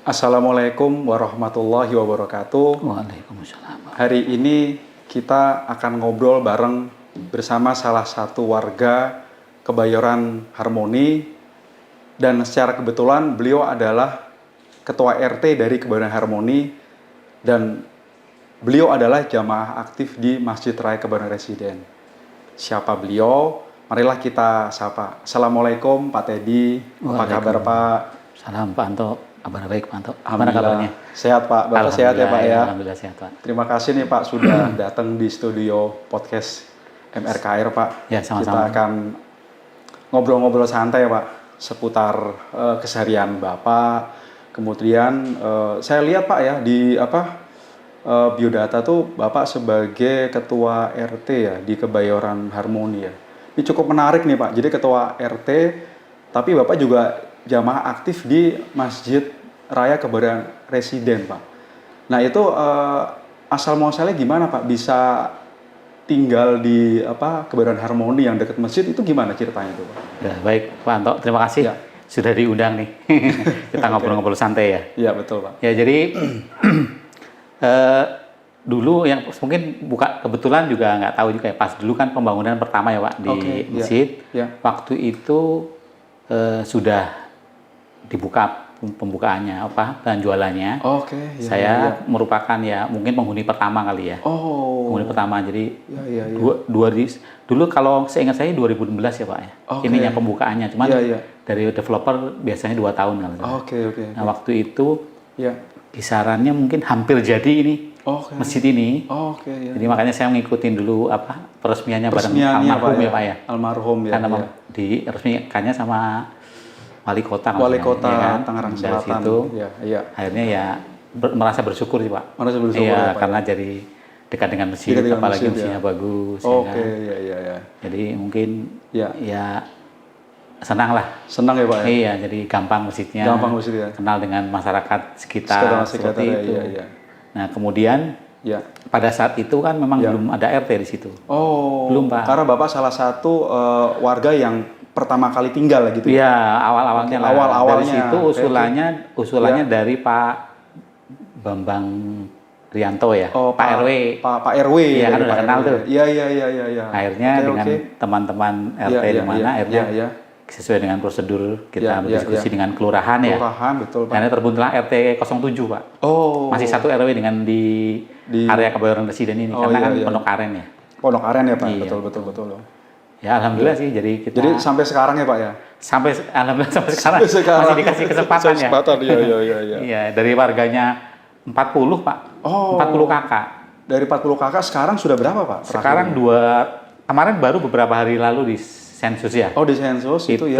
Assalamualaikum warahmatullahi wabarakatuh. Waalaikumsalam. Hari ini kita akan ngobrol bareng bersama salah satu warga Kebayoran Harmoni, dan secara kebetulan beliau adalah Ketua RT dari Kebayoran Harmoni dan beliau adalah jamaah aktif di Masjid Raya Kebayoran Residen. Siapa beliau? Marilah kita sapa. Assalamualaikum Pak Teddy. Apa kabar Pak? Salam Pak Anto. Kabar baik Pak Anto. Gimana kabarnya? Sehat Pak. Bapak sehat ya Pak ya? Alhamdulillah sehat Pak. Terima kasih nih Pak sudah datang di studio podcast MRKR Pak. Ya, sama-sama. Kita akan ngobrol-ngobrol santai Pak seputar keseharian Bapak. Kemudian saya lihat Pak ya di biodata tuh Bapak sebagai Ketua RT ya di Kebayoran Harmoni ya. Ini cukup menarik nih Pak. Jadi Ketua RT tapi Bapak juga jamaah aktif di Masjid Raya Kebayoran Residen Pak. Nah itu asal muasalnya gimana Pak bisa tinggal di Kebayoran Harmoni yang dekat masjid, itu gimana ceritanya itu Pak? Ya, baik Pak Anto, terima kasih Ya. sudah diundang nih. Kita ngobrol-ngobrol santai ya. Iya betul Pak. Ya jadi dulu yang mungkin kebetulan juga nggak tahu juga ya, pas dulu kan pembangunan pertama ya Pak di masjid. Ya. Waktu itu sudah dibuka pembukaannya dan jualannya. Oke. Saya merupakan ya mungkin penghuni pertama kali ya. Oh. Penghuni pertama, jadi Ya. dulu kalau seingat saya 2016 ya Pak ya. Oke. Ininya pembukaannya, cuman Ya. dari developer biasanya 2 tahun kan. Oke. Nah waktu itu Ya. kisarannya mungkin hampir jadi ini masjid ini. Oke. Ya. Jadi makanya saya ngikutin dulu peresmiannya bareng almarhum ya Pak ya. Almarhum ya. Karena diresmikannya sama Wali Kota Tangerang Dari Selatan. situ, Iya. akhirnya ya merasa bersyukur sih Pak. Merasa bersyukur Iya, ya, Pak, karena jadi dekat dengan masjid, Dekat dengan apalagi masjid, mesinnya ya. bagus. Oke, ya kan? iya. Jadi mungkin Ya. ya senang lah. Senang ya Pak ya? Iya, jadi gampang masjidnya. Gampang masjid ya. Kenal dengan masyarakat sekitar seperti itu. Iya. Nah kemudian Ya. pada saat itu kan memang Ya. belum ada RT di situ. Oh. Belum, Pak. Karena Bapak salah satu warga yang pertama kali tinggal gitu. Iya, awal-awalnya Oke, lah. awal-awalnya. Dari situ usulannya Ya. dari Pak Bambang Rianto ya. Oh, Pak RW. Pak RW. Iya, kan dari udah Pak kenal RW. tuh. Iya. Akhirnya dengan teman-teman RT di mana, akhirnya Iya. sesuai dengan prosedur kita Iya, berdiskusi iya. dengan kelurahan ya. Kelurahan, betul Pak. Akhirnya terbuntulah RT 07 Pak. Oh. Masih satu RW dengan di area Kebayoran Residen ini, Oh, karena kan iya. Pondok Aren ya. Pondok Aren ya Pak. Iya. Betul. Ya alhamdulillah sih, jadi kita Jadi sampai sekarang ya Pak ya? alhamdulillah sampai sekarang masih dikasih kesempatan ya. Iya. Iya, dari warganya 40 Pak. Oh. 40 kakak. Dari 40 kakak sekarang sudah berapa Pak? Sekarang kemarin baru beberapa hari lalu di sensus ya. Oh di sensus itu ya?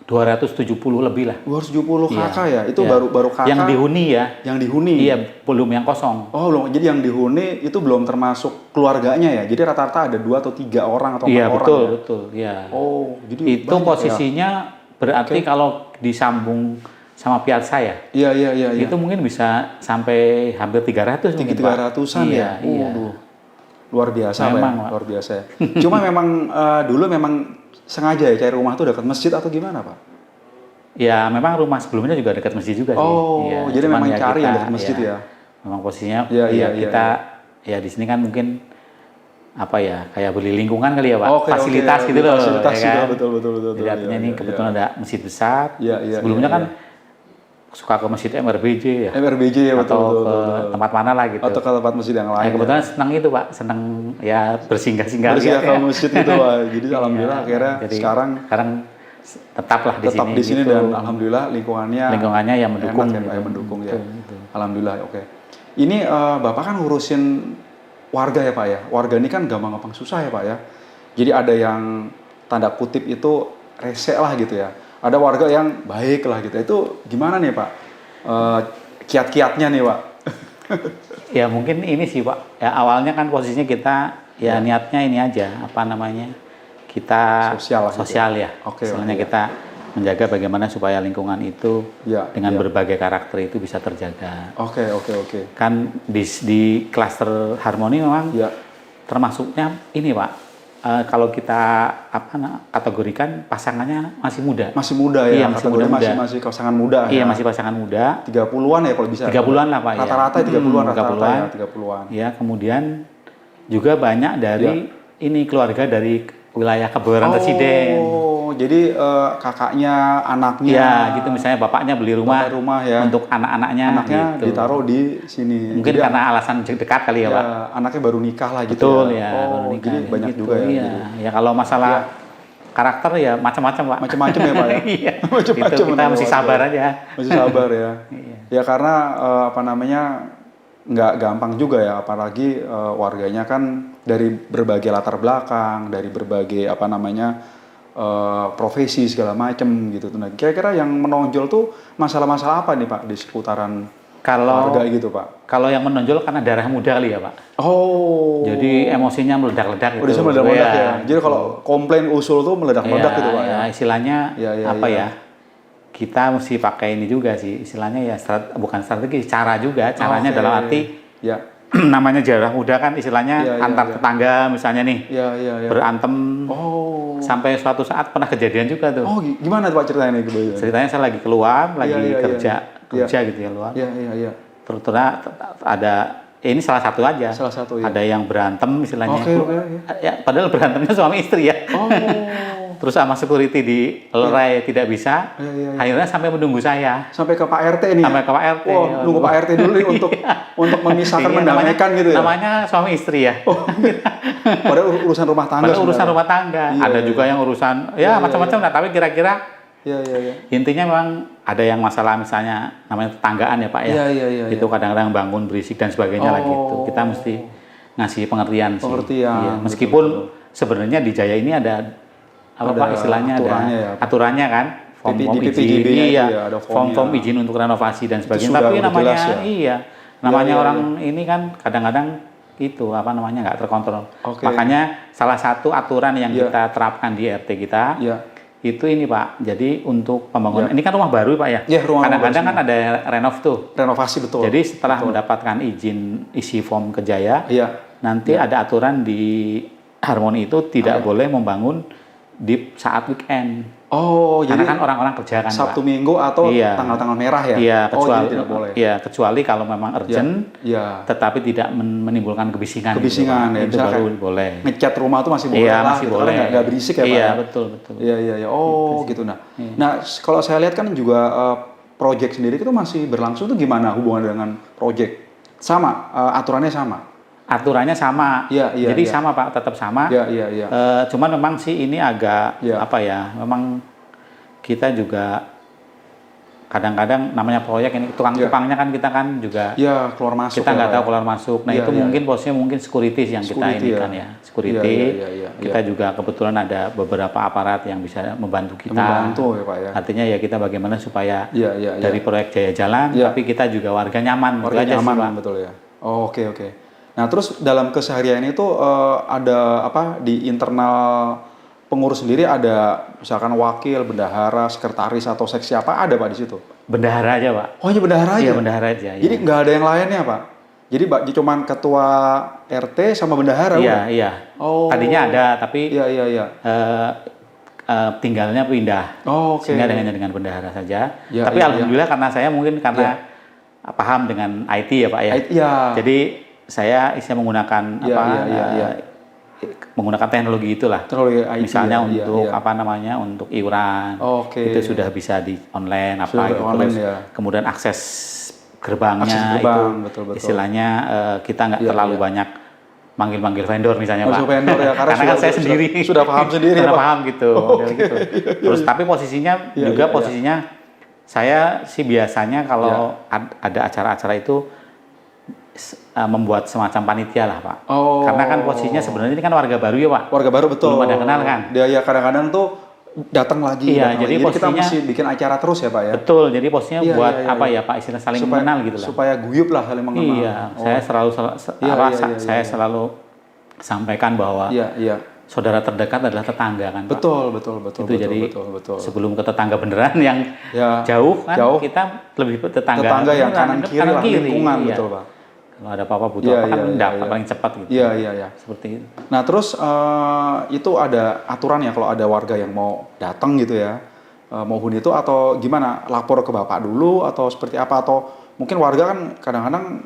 270 lebih lah. 270 Iya. kakak ya? Itu Iya. baru kakak? Yang dihuni ya. Yang dihuni? Iya, belum yang kosong. Oh belum, jadi yang dihuni itu belum termasuk keluarganya ya? Jadi rata-rata ada 2 atau 3 orang atau 4 Iya, orang betul, ya? ya? Oh, jadi itu posisinya berarti kalau disambung sama piazza ya. Iya. Itu mungkin bisa sampai hampir 300 mungkin, Pak. 300-an ya? Iya. Luar biasa Memang, Pak. Pak. Luar biasa ya. Cuma memang dulu memang sengaja ya cari rumah tuh dekat masjid atau gimana Pak? Ya, memang rumah sebelumnya juga dekat masjid juga sih. Oh, Iya, jadi cuman memang cari yang dekat masjid ya? Memang posisinya Iya, kita ya di sini kan mungkin kayak beli lingkungan kali ya Pak. Oke, fasilitas gitu loh. Fasilitas ya kan? betul. Jadi artinya ini kebetulan ada masjid besar. Iya. Sebelumnya kan suka ke masjid MRBJ ya. MRBJ ya atau ke tempat mana lah gitu. Atau ke tempat masjid yang lain. Kebetulan senang itu Pak, senang ya bersinggah-singgah. Bersinggah ke masjid itu Pak. Jadi alhamdulillah akhirnya jadi sekarang tetaplah di sini gitu. Dan alhamdulillah lingkungannya yang mendukung. enak ya, mendukung ya. Alhamdulillah, oke. Ini Bapak kan ngurusin warga ya Pak ya. Warga ini kan gampang-gampang susah ya Pak ya. Jadi ada yang tanda kutip itu rese lah gitu ya. Ada warga yang baik lah gitu. Itu gimana nih Pak? Kiat-kiatnya nih Pak. Ya mungkin ini sih Pak. Ya awalnya kan posisinya kita ya niatnya ini aja, apa namanya? Kita Sosial lah gitu sosial ya. Oke, Istilahnya oke, kita menjaga bagaimana supaya lingkungan itu Ya, dengan ya. berbagai karakter itu bisa terjaga. Oke, oke, oke. Kan di klaster harmoni memang Ya, termasuknya ini Pak. Kalau kita kategorikan pasangannya masih muda. masih muda ya. Iya, masih Kategori muda-muda. masih pasangan muda Iya, ya. masih pasangan muda. 30-an ya kalau bisa. 30-an lah Pak ya. Rata-rata 30-an, rata-rata 30-an. ya 30-an. Ya, kemudian juga banyak dari ini keluarga dari wilayah kebayoran residen. Oh, jadi kakaknya, anaknya. Ya, gitu misalnya bapaknya beli rumah, Bapak rumah ya. untuk anak-anaknya Anaknya gitu. ditaruh di sini. Mungkin Jadi, karena alasan dekat kali ya, ya, Pak. anaknya baru nikah lah gitu Betul ya. ya, Oh, baru nikah, jadi kayak banyak gitu. juga ya. Iya. Jadi Ya kalau masalah karakter ya macam-macam, Pak. macam-macam ya, Pak ya. Iya. Macam-macam Itu kita menurut mesti warga. sabar aja. Masih sabar ya. Iya. Ya karena apa namanya nggak gampang juga ya, apalagi warganya kan dari berbagai latar belakang, dari berbagai apa namanya profesi segala macam gitu. Nah, kira-kira yang menonjol tuh masalah-masalah apa nih Pak di seputaran Kalau warga gitu Pak? kalau yang menonjol karena darah muda kali ya, Pak. Oh. Jadi emosinya meledak-ledak gitu. Udah meledak-meledak ya. Jadi gitu. kalau komplain usul tuh meledak-meledak gitu Pak ya. Ya, istilahnya Ya, ya, apa ya. ya? Kita mesti pakai ini juga sih. Istilahnya ya bukan strategi, cara juga. Caranya Oke. dalam arti Ya. namanya darah muda kan istilahnya Ya, ya, antar ya. tetangga misalnya nih Ya, ya, ya. berantem Oh. sampai suatu saat pernah kejadian juga tuh. Oh, gimana tuh Pak ceritanya nih kebetulan? Ceritanya saya lagi keluar, lagi Iya, iya, kerja iya. kerja gitu ya luar. Iya, iya, iya. Terus ada ini salah satu aja. Salah satu ya. Ada yang berantem istilahnya. Oke, oke, ya. Ya, padahal berantemnya suami istri ya. Oh. Terus sama security dilerai tidak bisa. Iya, iya, iya. Akhirnya sampai menunggu saya. Sampai ke Pak RT nih. Sampai ke Pak RT. Wah, nunggu Pak RT dulu nih untuk memisahkan, Iya, mendamaikan gitu ya. Namanya suami istri ya. Padahal urusan rumah tangga. Padahal urusan sebenarnya. rumah tangga. Iya, Ada iya, juga yang urusan ya macam-macam lah. Tapi kira-kira Iya, iya, iya. intinya memang ada yang masalah misalnya namanya tetanggaan ya Pak ya. Iya, iya, iya. Itu kadang-kadang bangun berisik dan sebagainya lah gitu. Oh. Kita mesti ngasih pengertian sih. Pengertian, Iya, meskipun sebenarnya di Jaya ini ada apa Ada Pak istilahnya aturannya ya. aturannya kan. Di Form-form PPJB-nya izin, itu iya, ya, ada form-form formnya. izin untuk renovasi dan sebagainya. sudah Tapi udah namanya jelas ya? iya, namanya iya, orang ini kan kadang-kadang itu apa namanya nggak terkontrol. Oke. Makanya salah satu aturan yang Iya. kita terapkan di RT kita Iya. itu ini Pak. Jadi untuk pembangunan ini kan rumah baru Pak ya. Iya, rumah Kadang-kadang baru kan ada renov tuh. Renovasi betul. Jadi setelah mendapatkan izin isi form ke Jaya, Iya. nanti ada aturan di Harmoni itu tidak boleh membangun di saat weekend. Oh, Karena jadi kan orang-orang kerja kan Sabtu Pak. Minggu atau Iya. tanggal-tanggal merah ya? Iya, Oh, kecuali jadi tidak boleh. Iya, kecuali kalau memang urgent, Iya. tetapi tidak menimbulkan kebisingan. Kebisingan, ya, itu misalnya baru kayak boleh. Ngecat rumah tuh masih boleh Iya, lah. masih gitu. boleh. Karena nggak berisik ya Pak? Iya, ya? betul, betul. Iya, iya, iya. Oh, gitu. Nah, nah kalau saya lihat kan juga project sendiri itu masih berlangsung tuh gimana hubungan dengan project? Sama, aturannya sama. Aturannya sama. Iya, iya, Jadi iya. sama Pak, tetap sama. Iya, iya, iya. Cuman memang sih ini agak Iya. apa ya? Memang kita juga kadang-kadang namanya proyek ini tukang-tukangnya kan kita kan juga Iya, keluar masuk. kita ya, nggak Pak, tahu ya. keluar masuk. Nah Iya, itu iya, mungkin posisinya mungkin security yang kita Security ini ya. kan ya. Security. Iya, iya, iya, Kita juga kebetulan ada beberapa aparat yang bisa membantu kita. Membantu ya Pak ya. Artinya ya kita bagaimana supaya Iya, iya, iya. dari proyek Jaya jalan, Iya. tapi kita juga warga nyaman. Warga Itu aja sih, nyaman Pak. betul ya. Oh, oke, oke. Nah, terus dalam keseharian itu ada apa di internal pengurus sendiri ada misalkan wakil, bendahara, sekretaris atau seksi apa ada Pak di situ? Bendahara aja Pak. Oh, hanya bendahara aja. Iya bendahara aja. Jadi Iya. nggak ada yang lainnya Pak. Jadi cuman ketua RT sama bendahara Iya, udah? iya. Oh. Tadinya ada, tapi Iya, iya, iya. tinggalnya pindah. Oh, oke. Sehingga hanya dengan bendahara saja. Ya, Tapi iya, alhamdulillah karena saya mungkin karena paham dengan IT ya Pak ya. Iya. Jadi saya menggunakan Iya, apa? iya, iya, iya. Menggunakan teknologi itulah. Teknologi IT, Misalnya ya, iya, untuk iya. apa namanya? Untuk iuran. Oke. Itu sudah bisa di online apa Sudah gitu. online, Terus ya. kemudian akses gerbangnya Akses gerbang, itu betul-betul. istilahnya kita nggak Iya, terlalu iya. banyak manggil-manggil vendor misalnya Masuk Pak. vendor ya, karena kan sudah- saya sendiri sudah paham sendiri ya, sudah Pak. paham gitu, model gitu. Terus tapi posisinya Iya, juga iya, iya. posisinya saya sih biasanya kalau ada acara-acara itu membuat semacam panitia lah Pak. Oh. Karena kan posisinya sebenarnya ini kan warga baru ya Pak. Warga baru betul. Belum ada kenal kan? Dia ya kadang-kadang tuh datang lagi. Iya, datang jadi lagi. Kita posisinya mesti bikin acara terus ya Pak ya. betul. Jadi posisinya Iya, buat iya, iya, apa iya. ya Pak, istilah saling Supaya, mengenal gitu lah. supaya guyup lah saling mengenal. Iya, Oh. saya selalu Iya, apa, iya, iya, saya iya. selalu sampaikan bahwa Iya, iya. saudara terdekat adalah tetangga kan Pak. Betul, betul, betul, Itu betul, jadi betul. sebelum ke tetangga beneran yang Ya, jauh kan jauh. kita lebih tetangga Yang beneran, kanan kiri lah, lingkungan, iya. betul Pak. Kalau ada apa-apa butuh Iya, apa kan iya, iya, dapat iya. paling cepat gitu. Iya, iya, iya. Seperti itu. Nah terus itu ada aturan ya kalau ada warga yang mau datang gitu ya, mau huni itu atau gimana? Lapor ke Bapak dulu atau seperti apa? Atau mungkin warga kan kadang-kadang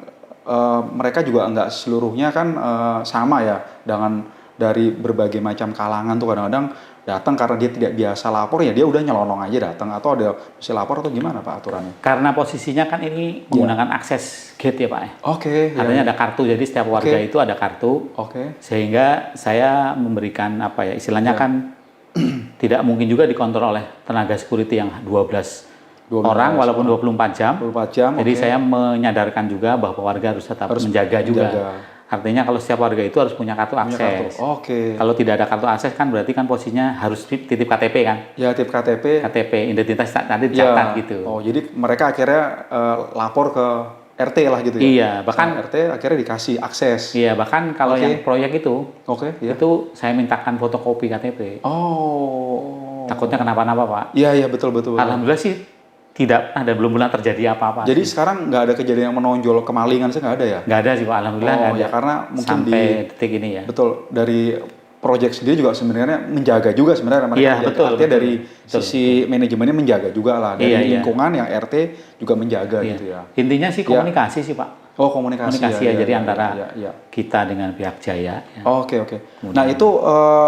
mereka juga nggak seluruhnya kan sama ya dengan dari berbagai macam kalangan tuh kadang-kadang datang karena dia tidak biasa lapor ya dia udah nyelonong aja datang atau ada mesti lapor atau gimana Pak aturannya? Karena posisinya kan ini menggunakan akses gate ya Pak ya. Oke. Artinya ada kartu, jadi setiap warga Oke. itu ada kartu. Oke. Sehingga saya memberikan apa ya, istilahnya Ya. kan tidak mungkin juga dikontrol oleh tenaga security yang 12 orang walaupun 24 jam. 24 jam. Jadi oke. saya menyadarkan juga bahwa warga harus tetap menjaga juga. Artinya kalau setiap warga itu harus punya kartu Punya kartu. akses. Oke. Kalau tidak ada kartu akses kan berarti kan posisinya harus titip KTP kan. Ya tip KTP. KTP identitas nanti dicatat gitu. Oh, jadi mereka akhirnya lapor ke RT lah gitu ya? Iya, bahkan sama RT akhirnya dikasih akses. iya, bahkan kalau Oke. yang proyek itu Oke, ya. itu saya mintakan fotokopi KTP. Oh. Takutnya kenapa-napa, Pak. Iya, iya betul, betul, betul. Alhamdulillah sih tidak ada, belum pernah terjadi apa-apa. Jadi sekarang nggak ada kejadian yang menonjol kemalingan sih nggak ada ya? Nggak ada sih Pak, alhamdulillah nggak Oh, ada. ya karena mungkin sampai detik ini ya. betul dari project sendiri juga sebenarnya menjaga juga sebenarnya mereka Iya, menjaga. betul, Artinya betul, dari betul, sisi manajemennya menjaga juga lah dari Iya, iya. lingkungan yang RT juga menjaga Iya. gitu ya. Intinya sih komunikasi sih Pak. Oh komunikasi, Komunikasi ya, jadi antara ya. kita dengan pihak Jaya. Ya. Oke, oke. Nah itu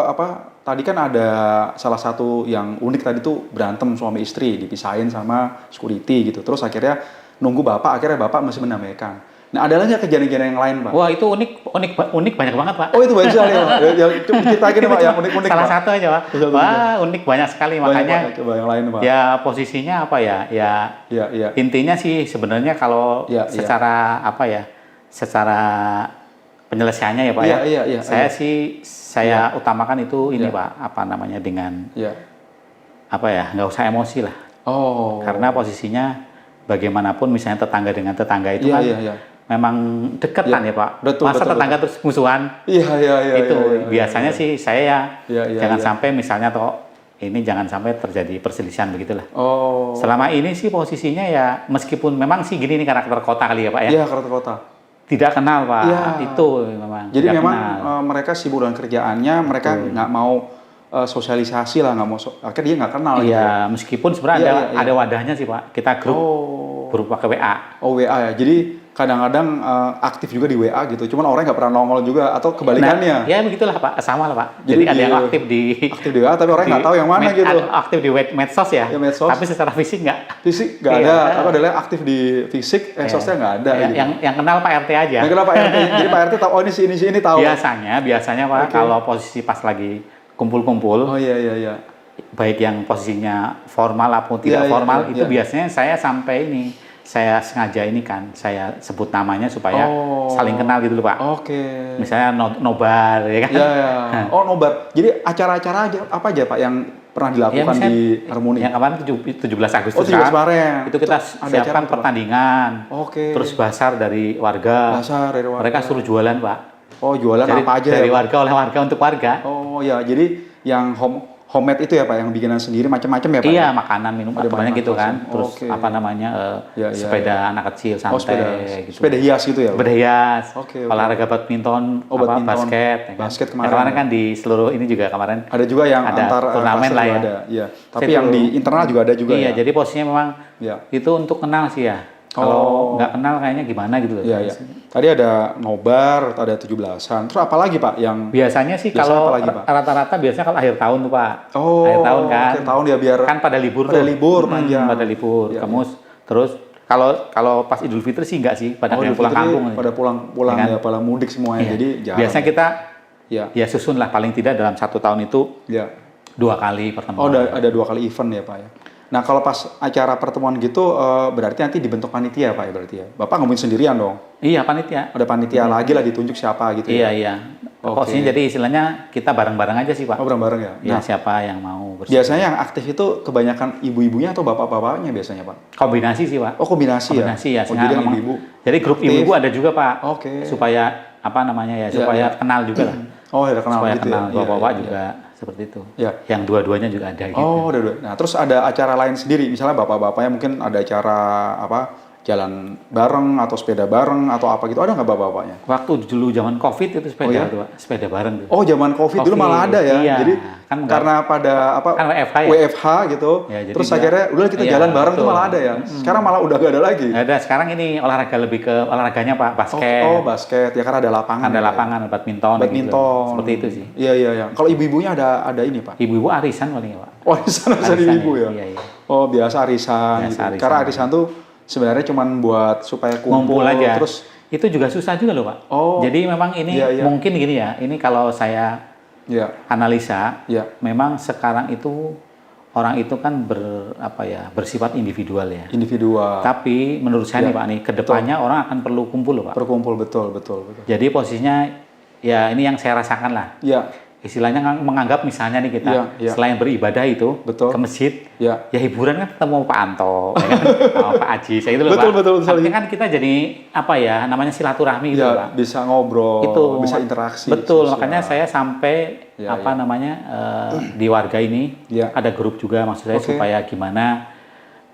apa? Tadi kan ada salah satu yang unik tadi tuh berantem suami istri dipisahin sama security gitu. Terus akhirnya nunggu bapak, akhirnya bapak masih menamaikan. Nah ada lagi nggak kejadian-kejadian yang lain Pak? Wah itu unik banyak banget Pak. Oh itu banyak sekali Pak. Ya, coba ceritain Pak yang unik-unik Salah Pak. satu aja Pak. Satu Wah aja. unik banyak sekali Banyak, makanya. Pak. Coba yang lain Pak. Ya posisinya apa ya? Ya Ya. intinya sih sebenarnya kalau Ya, secara apa ya? Secara penyelesaiannya ya Pak ya. Iya. Saya utamakan itu ini Ya. Pak, apa namanya dengan Ya. apa ya? Nggak usah emosi lah. Oh. Karena posisinya bagaimanapun misalnya tetangga dengan tetangga itu Iya, kan iya. memang deketan ya Pak. Betul, Masa betul, tetangga terus musuhan? Iya. Itu iya, biasanya sih saya Iya, jangan iya. sampai misalnya ini jangan sampai terjadi perselisihan begitulah. Oh. Selama ini sih posisinya ya meskipun memang sih gini nih karakter kota kali ya Pak ya. Iya karakter kota. Tidak kenal Pak. Iya. Itu memang. Jadi tidak memang kenal. mereka sibuk dengan kerjaannya, mereka nggak mau sosialisasi lah, nggak mau akhirnya dia nggak kenal gitu. Iya, meskipun sebenarnya Iya, iya. ada wadahnya sih Pak. Kita grup pakai WA. Oh WA ya. Jadi kadang-kadang aktif juga di WA gitu. Cuman orangnya nggak pernah nongol juga atau kebalikannya. Nah, ya begitulah Pak, sama lah Pak. Jadi Jadi ada yang di- aktif di WA tapi orangnya nggak tahu yang mana gitu. Aktif di medsos ya. Ya, medsos. Tapi secara fisik nggak. Fisik nggak Iya. ada. Apa adalah aktif di fisik, sosnya nggak ada. Ya, gitu. yang kenal Pak RT aja. Nah, kenapa Pak RT? Jadi Pak RT tahu oh ini si ini tahu. Biasanya Pak Oke. kalau posisi pas lagi kumpul-kumpul, Oh iya. baik yang posisinya formal maupun tidak Iya, formal, iya, itu iya. biasanya saya sampai ini, saya sengaja ini kan, saya sebut namanya supaya Oh. saling kenal gitu loh Pak. Oke. Misalnya nobar ya kan. Iya. Oh nobar. Jadi acara-acara aja apa aja Pak yang pernah dilakukan misalnya di Harmoni? Yang kemarin 17 Agustus Oh 17 kan, kemarin. itu kita Ada acara siapkan apa, Pak? pertandingan, Oke. terus basar dari warga, Pasar dari warga. mereka suruh jualan Pak. Oh jualan Jadi apa aja dari ya? Pak? warga oleh warga untuk warga. Oh ya, jadi yang homemade itu ya Pak, yang bikinan sendiri macam-macam ya Pak? Iya, ya? makanan, minum, Ada banyak makanan gitu kan. langsung. Terus Oke. apa namanya, Iya, sepeda anak kecil, santai Oh sepeda, gitu. sepeda hias gitu ya Pak? Sepeda hias, Oke. olahraga badminton, Oh, badminton. basket. Ya kan. Basket Ya, kemarin kemarin ya. kan di seluruh ini juga kemarin. Ada juga yang Ada antar turnamen klaster lah juga ya. Ada. Iya. Tapi Saya yang tuh- di internal juga ada juga Iya, ya? jadi posisinya memang Iya. itu untuk kenal sih ya. Oh. Kalau nggak kenal kayaknya gimana gitu loh. Iya. Tadi ada nobar, ada 17-an. Terus apa lagi Pak yang... Biasanya sih Biasanya kalau apa lagi, Pak? rata-rata biasanya kalau akhir tahun tuh Pak. Oh, Akhir tahun kan. akhir tahun ya biar... Kan pada libur pada tuh. libur panjang. Pada libur. Iya, Terus kalau pas Idul Fitri sih enggak sih, pada Idul pulang Fitri kampung. pada pulang Ya kan? ya, pada mudik semuanya. Iya. Jadi jarang. Biasanya kita Ya. ya susun lah paling tidak dalam 1 tahun itu Ya. 2 kali Oh, pertemuan. ada 2 kali event ya Pak ya. Nah kalau pas acara pertemuan gitu berarti nanti dibentuk panitia Pak ya berarti ya. Bapak nggak mungkin sendirian dong. Iya panitia. Ada panitia lagi lah ditunjuk siapa gitu Iya ya. iya. Oke. Posisinya jadi istilahnya kita bareng-bareng aja sih Pak. Oh, bareng-bareng ya. Ya Nah, siapa yang mau bersih. biasanya yang aktif itu kebanyakan ibu-ibunya atau bapak-bapaknya biasanya, Pak? Kombinasi sih Pak. Oh, kombinasi ya. Kombinasi ya. Oh, Sehingga jadi yang memang- ibu-ibu. Jadi grup aktif. ibu-ibu ada juga Pak. Oke. Supaya apa namanya ya? Iya, Supaya iya. kenal juga lah. Oh, ya kenal Supaya gitu kenal ya. Iya, bapak-bapak iya, juga seperti itu. Iya. Yang dua-duanya juga ada gitu. Oh, udah. Nah, terus ada acara lain sendiri, misalnya bapak-bapaknya mungkin ada acara apa? Jalan bareng atau sepeda bareng atau apa gitu. Ada nggak bapak-bapaknya? Waktu dulu zaman Covid itu sepeda Oh, iya? tuh, Pak. Sepeda bareng tuh. Oh, zaman Covid dulu Covid, malah ada ya. iya. Jadi Kan nggak- karena pada apa kan WFH ya? WFH gitu. Ya, jadi terus nggak- akhirnya udah kita iya, jalan bareng tuh betul. malah ada ya. Sekarang malah udah gak ada lagi. Nggak ada. Sekarang ini olahraga lebih ke olahraganya Pak, basket. Oh, basket ya karena ada lapangan. Ada ya. lapangan, badminton. Badminton. Gitu. Seperti itu sih. Iya, iya, iya. Kalau ibu-ibunya ada ini, Pak. Ibu-ibu arisan paling ya Pak. Oh, arisan ibu ya. Iya, iya. Oh, biasa arisan Biasa gitu. arisan. Karena arisan tuh sebenarnya cuman buat supaya kumpul Ngumpul aja. terus Itu juga susah juga loh Pak. Oh. Jadi memang ini Iya, iya. mungkin gini ya. Ini kalau saya ya, analisa, ya. memang sekarang itu orang itu kan bersifat individual ya. Individual. Tapi menurut saya Ya, nih Pak nih, kedepannya orang akan perlu kumpul loh Pak. Berkumpul betul, betul, betul. Jadi posisinya ya ini yang saya rasakan lah. Ya, Istilahnya menganggap misalnya nih kita Iya, iya. selain beribadah itu Betul. ke masjid, ya. ya hiburan kan ketemu Pak Anto, ya kan? Sama Pak Aji, saya itu loh Betul, Pak. betul, betul. Artinya kan kita jadi apa ya namanya silaturahmi gitu Ya, Pak. bisa ngobrol, Itu bisa interaksi. Betul, sosial. makanya saya sampai Ya, apa ya. namanya di warga ini Ya. ada grup juga maksud saya Oke. supaya gimana.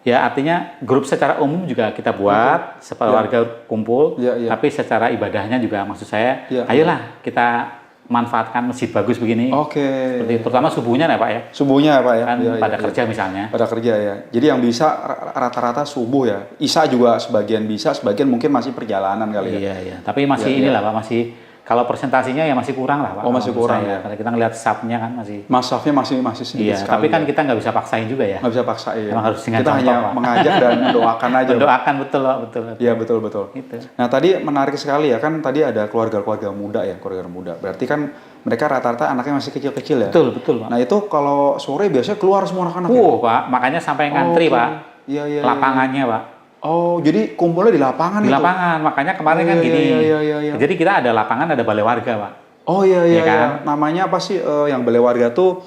Ya artinya grup secara umum juga kita buat supaya Ya. warga kumpul, Ya, ya. tapi secara ibadahnya juga maksud saya, Ya. ayolah kita manfaatkan masjid bagus begini. Oke. Seperti itu, terutama subuhnya ya Pak ya. Subuhnya ya, Pak ya. Kan Ya, ya, pada ya. kerja misalnya. Pada kerja ya. Jadi yang bisa rata-rata subuh ya. Isya juga sebagian bisa, sebagian mungkin masih perjalanan kali ya. Iya, iya. Tapi masih Ya, inilah Pak, masih kalau persentasinya ya masih kurang lah Pak. Oh, masih kalau menurut kurang, saya. ya. Kalau kita ngelihat subnya kan masih. Masafnya masih sedikit Iya, sekali. tapi kan ya. kita nggak bisa paksain juga ya. Nggak bisa paksain. Emang harus dengan Kita contoh, hanya Pak. mengajak dan mendoakan aja. Pak. Mendoakan betul Pak, betul. Iya, betul, betul. Itu. Nah, tadi menarik sekali ya, kan tadi ada keluarga-keluarga muda ya, keluarga muda. Berarti kan mereka rata-rata anaknya masih kecil-kecil ya. Betul, betul Pak. Nah, itu kalau sore biasanya keluar semua anak-anak ya? Pak, makanya sampai ngantri Oke. Pak. Iya, iya. Lapangannya Pak. Oh, jadi kumpulnya di lapangan Di itu? lapangan, makanya kemarin Oh, kan iya, gini. iya, iya, iya. Jadi kita ada lapangan, ada balai warga Pak. Oh iya, iya, Iya kan? iya. Namanya apa sih yang balai warga tuh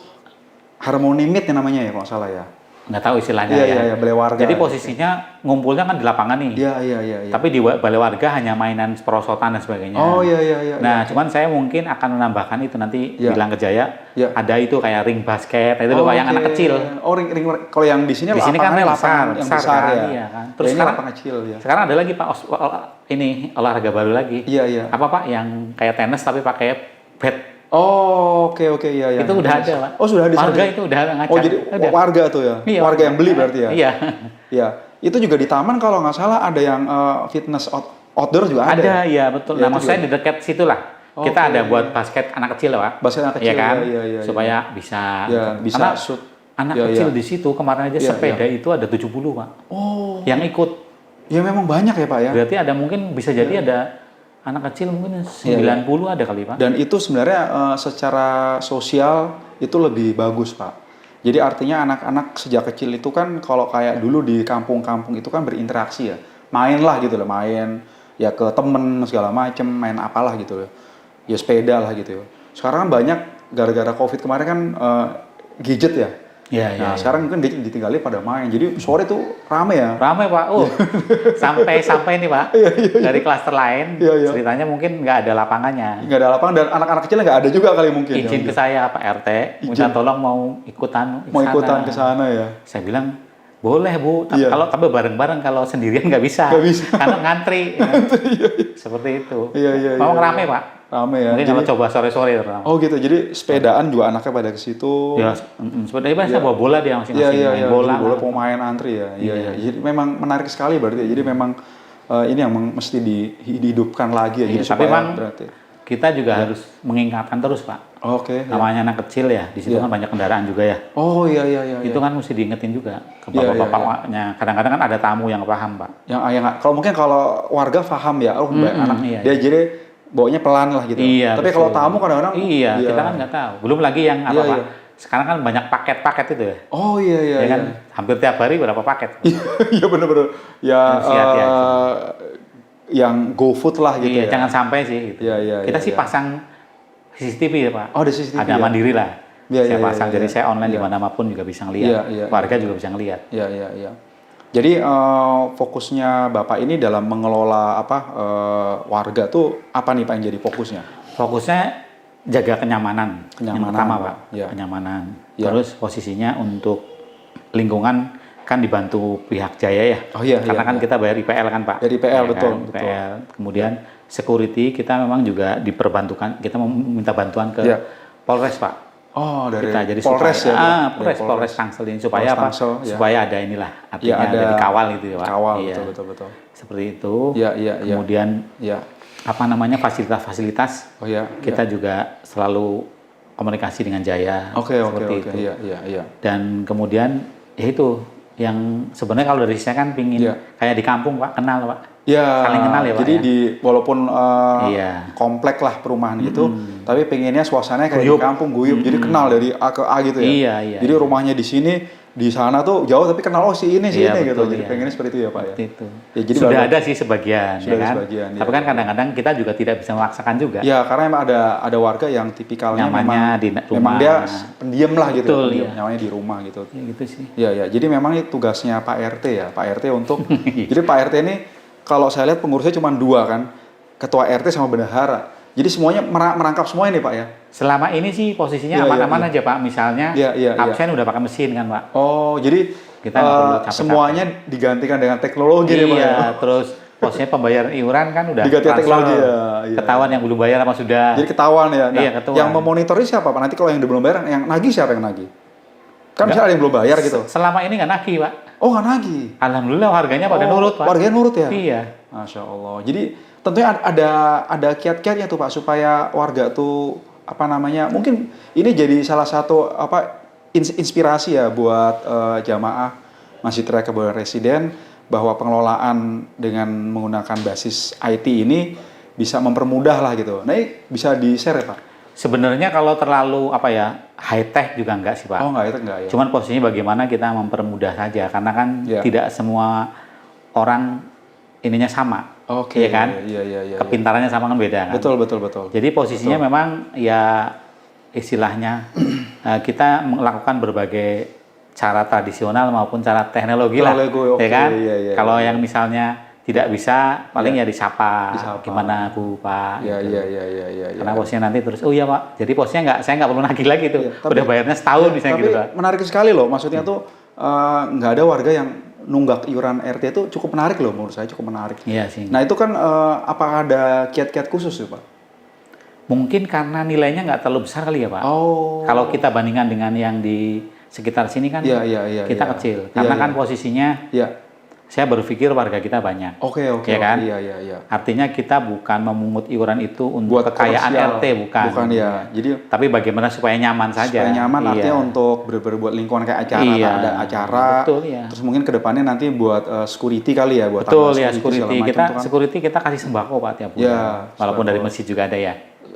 Harmony Meet ya namanya ya kalau nggak salah ya? Nggak tahu istilahnya Iya, ya. iya, iya, balai warga. Jadi posisinya ngumpulnya kan di lapangan nih. Iya, iya, iya. Iya. Tapi di balai warga hanya mainan perosotan dan sebagainya. Oh iya, iya, iya. Nah, cuman saya mungkin akan menambahkan itu nanti Iya. bilang ke Jaya, Iya. ada itu kayak ring basket, itu loh Pak, yang oke. anak kecil. Oh, kalau yang di sini Di sini kan lapangannya yang lapangan yang besar besar kan, ya. iya kan. Terus Terus ini sekarang- lapangan kecil ya. Sekarang ada lagi Pak, ini olahraga baru lagi. Iya, iya. Apa Pak, yang kayak tenis tapi pakai bat. Oh, oke, iya, iya. Itu udah ada Pak. Oh, sudah ada di Warga sana? itu udah ngajak. Oh, jadi Udah. warga tuh ya? Iya, warga yang beli berarti ya? Iya. Iya. Itu juga di taman kalau nggak salah ada yang fitness outdoor juga ada. Ada, ya? iya betul. Iya, Nah, itu maksud saya juga. di dekat situ lah. Kita Oke, ada buat iya. basket anak kecil lah Pak. Basket anak kecil, Iya kan? iya, iya, iya. Supaya bisa. Ya, bisa Karena shoot. anak Iya, kecil iya. di situ kemarin aja Iya, sepeda itu ada 70 Pak. Oh, Yang ikut. ya memang banyak ya Pak ya. Berarti ada mungkin bisa jadi ada anak kecil mungkin 90 ada kali Pak. Dan itu sebenarnya secara sosial itu lebih bagus Pak. Jadi artinya anak-anak sejak kecil itu kan kalau kayak dulu di kampung-kampung itu kan berinteraksi ya. Main lah gitu loh, main ya ke temen segala macem, main apalah gitu loh. Ya sepeda lah gitu ya. Sekarang kan banyak gara-gara Covid kemarin kan gadget ya. Iya, iya. Nah, sekarang mungkin ditinggalin pada main. Jadi sore tuh rame ya. Ramai Pak. Oh, sampai nih Pak. Dari klaster lain Iya, iya. ceritanya mungkin nggak ada lapangannya. Nggak ada lapangan dan anak-anak kecilnya nggak ada juga kali mungkin. Izin ya. ke saya Pak RT, minta tolong mau ikutan Mau ikutan ke sana ya. Saya bilang boleh Bu, Iya. tapi bareng-bareng, kalau sendirian nggak bisa. Nggak bisa. Karena ngantri. Ya. Seperti itu. Iya, iya, Mau iya. rame Pak. Rame ya. Mungkin Jadi- kalau coba sore-sore terutama. Oh gitu. Jadi sepedaan juga anaknya pada ke situ. Ya, sebenarnya biasa bawa bola dia Iya, masing-masing iya, main iya. bola. Bola pemain antri ya. Iya, iya. Jadi memang menarik sekali berarti ya. Jadi memang ini yang mesti dihidupkan lagi ya. Iya, Jadi tapi supaya memang berarti. kita juga harus mengingatkan terus Pak. Oke. Ya. Namanya anak kecil ya, di situ Iya. kan banyak kendaraan juga ya. Oh iya, iya, iya. Itu kan mesti diingetin juga ke Iya, iya, bapak-bapaknya. Kadang-kadang kan ada tamu yang paham Pak. Yang kalau mungkin kalau warga paham ya, oh anak iya, dia jadi bawanya pelan lah gitu. Iya. Tapi betul. kalau tamu kadang-kadang iya, kita kan nggak tahu. Belum lagi yang apa Iya, Pak? iya. Sekarang kan banyak paket-paket itu ya. Oh iya, iya, Ya kan iya. hampir tiap hari berapa paket. Iya bener-bener. Ya Harus hati-hati. yang GoFood lah gitu Iya, ya. jangan sampai sih gitu. Iya, iya, Kita iya, sih iya. pasang CCTV ya Pak. Oh, ada CCTV Ada ya? mandiri lah. Iya, Saya iya, pasang, iya, jadi iya. saya online Iya. di mana-pun juga bisa ngelihat. Iya, iya, Warga iya. juga bisa ngelihat. Iya, iya, iya. Jadi fokusnya Bapak ini dalam mengelola warga tuh apa nih Pak yang jadi fokusnya? Fokusnya jaga kenyamanan. Yang Kenyamanan, pertama Pak, ya. kenyamanan. Ya. Terus posisinya untuk lingkungan kan dibantu pihak Jaya ya. Oh iya, Karena iya, kan iya. kita bayar IPL kan Pak. Dari IPL, Ya betul, kan? betul. IPL. Kemudian security kita memang juga diperbantukan. Kita meminta bantuan ke Ya. Polres Pak. Oh, dari Kita jadi Polres supaya, ya? Dari Polres Tangsel ini supaya Polres apa? Tangsel, ya. Supaya ada inilah, artinya Iya, ada ada dikawal gitu ya Pak. Kawal, Iya. betul. Seperti itu. Iya, iya, iya. Kemudian Iya. apa namanya fasilitas-fasilitas Oh ya. kita juga selalu komunikasi dengan Jaya. Oke. Seperti itu. Iya. Dan kemudian ya itu yang sebenarnya kalau dari saya kan pingin Iya. kayak di kampung Pak, kenal Pak. Ya, Saling kenal ya, Pak, jadi ya? walaupun Iya. komplek lah perumahan gitu, tapi pengennya suasananya kayak Guyup. di kampung guyup, jadi kenal dari A ke A gitu ya. Iya. Jadi rumahnya di sini, di sana tuh jauh tapi kenal si ini Iya, gitu. betul, Jadi iya. pengennya seperti itu ya Pak ya. Seperti itu. Ya, jadi Sudah baru- ada sih sebagian, Sudah ya ada kan? sebagian, Tapi iya. kan kadang-kadang kita juga tidak bisa memaksakan juga. Ya, karena emang ada warga yang tipikalnya Nyamannya memang di memang rumah. dia pendiam lah gitu, Betul, pendiam, iya. nyamannya di rumah gitu. Ya gitu sih. Ya. Jadi memang ini tugasnya Pak RT ya, Pak RT untuk. Jadi Pak RT ini kalau saya lihat pengurusnya cuma 2 kan, ketua RT sama bendahara. Jadi semuanya merangkap semua ini Pak ya. Selama ini sih posisinya Iya, aman-aman iya. aja Pak. Misalnya Iya. absen udah pakai mesin kan Pak. Oh, jadi Kita nggak perlu capek-capek. semuanya digantikan dengan teknologi nih Pak ya. Iya, terus posisinya pembayaran iuran kan udah Diganti transfer. teknologi ya. Iya. Ketahuan yang belum bayar apa sudah. Jadi ketahuan ya. Nah, Iya, ketahuan. yang memonitori siapa Pak? Nanti kalau yang belum bayar, yang nagih siapa yang nagih? Kan misalnya ada yang belum bayar gitu. Selama ini nggak nagih Pak. Oh, nggak nagih. Alhamdulillah harganya pada nurut Pak. Warganya nurut ya? Iya. Masya Allah. Jadi tentunya ada kiat-kiatnya tuh Pak supaya warga tuh apa namanya? Mungkin ini jadi salah satu inspirasi ya buat jamaah Masjid Raya Kebayoran Residen bahwa pengelolaan dengan menggunakan basis IT ini bisa mempermudah lah gitu. Nah, ini bisa di-share ya Pak? Sebenarnya kalau terlalu high tech juga enggak sih Pak. Oh, enggak ya. Cuman posisinya bagaimana kita mempermudah saja karena kan Iya. tidak semua orang ininya sama. Oke. Iya kan? Iya. Kepintarannya sama kan beda kan. Betul. Jadi posisinya memang ya istilahnya kita melakukan berbagai cara tradisional maupun cara teknologi lah. Teknologi, oke, Ya kan? iya. Kalau yang misalnya tidak bisa paling ya disapa. Disapa. Gimana Bu Pak? Iya. gitu. Karena posisinya nanti terus, oh iya Pak, jadi posisinya saya nggak perlu nagih lagi tuh. Iya, tapi- Udah bayarnya setahun misalnya Tapi gitu Pak. menarik sekali loh, maksudnya tuh nggak ada warga yang nunggak iuran RT itu cukup menarik loh, menurut saya cukup menarik. Iya sih. Nah itu kan apakah ada kiat-kiat khusus tuh Pak? Mungkin karena nilainya nggak terlalu besar kali ya Pak. Oh. Kalau kita bandingkan dengan yang di sekitar sini kan Iya, kita iya. kecil. Iya, Karena iya. kan posisinya Iya. saya berpikir warga kita banyak. Oke. Iya kan? Iya. Artinya kita bukan memungut iuran itu untuk Buat kekayaan komersial. RT, bukan. Bukan ya. Jadi Tapi bagaimana supaya nyaman saja. supaya nyaman Iya. artinya untuk berbuat lingkungan kayak acara, Iya. ada acara. Betul, iya. Terus mungkin kedepannya nanti buat security kali ya, buat Betul tambah ya, segala security macam kita tuh kan. security kita kasih sembako Pak tiap bulan. Iya, Walaupun sembako. dari masjid juga ada ya.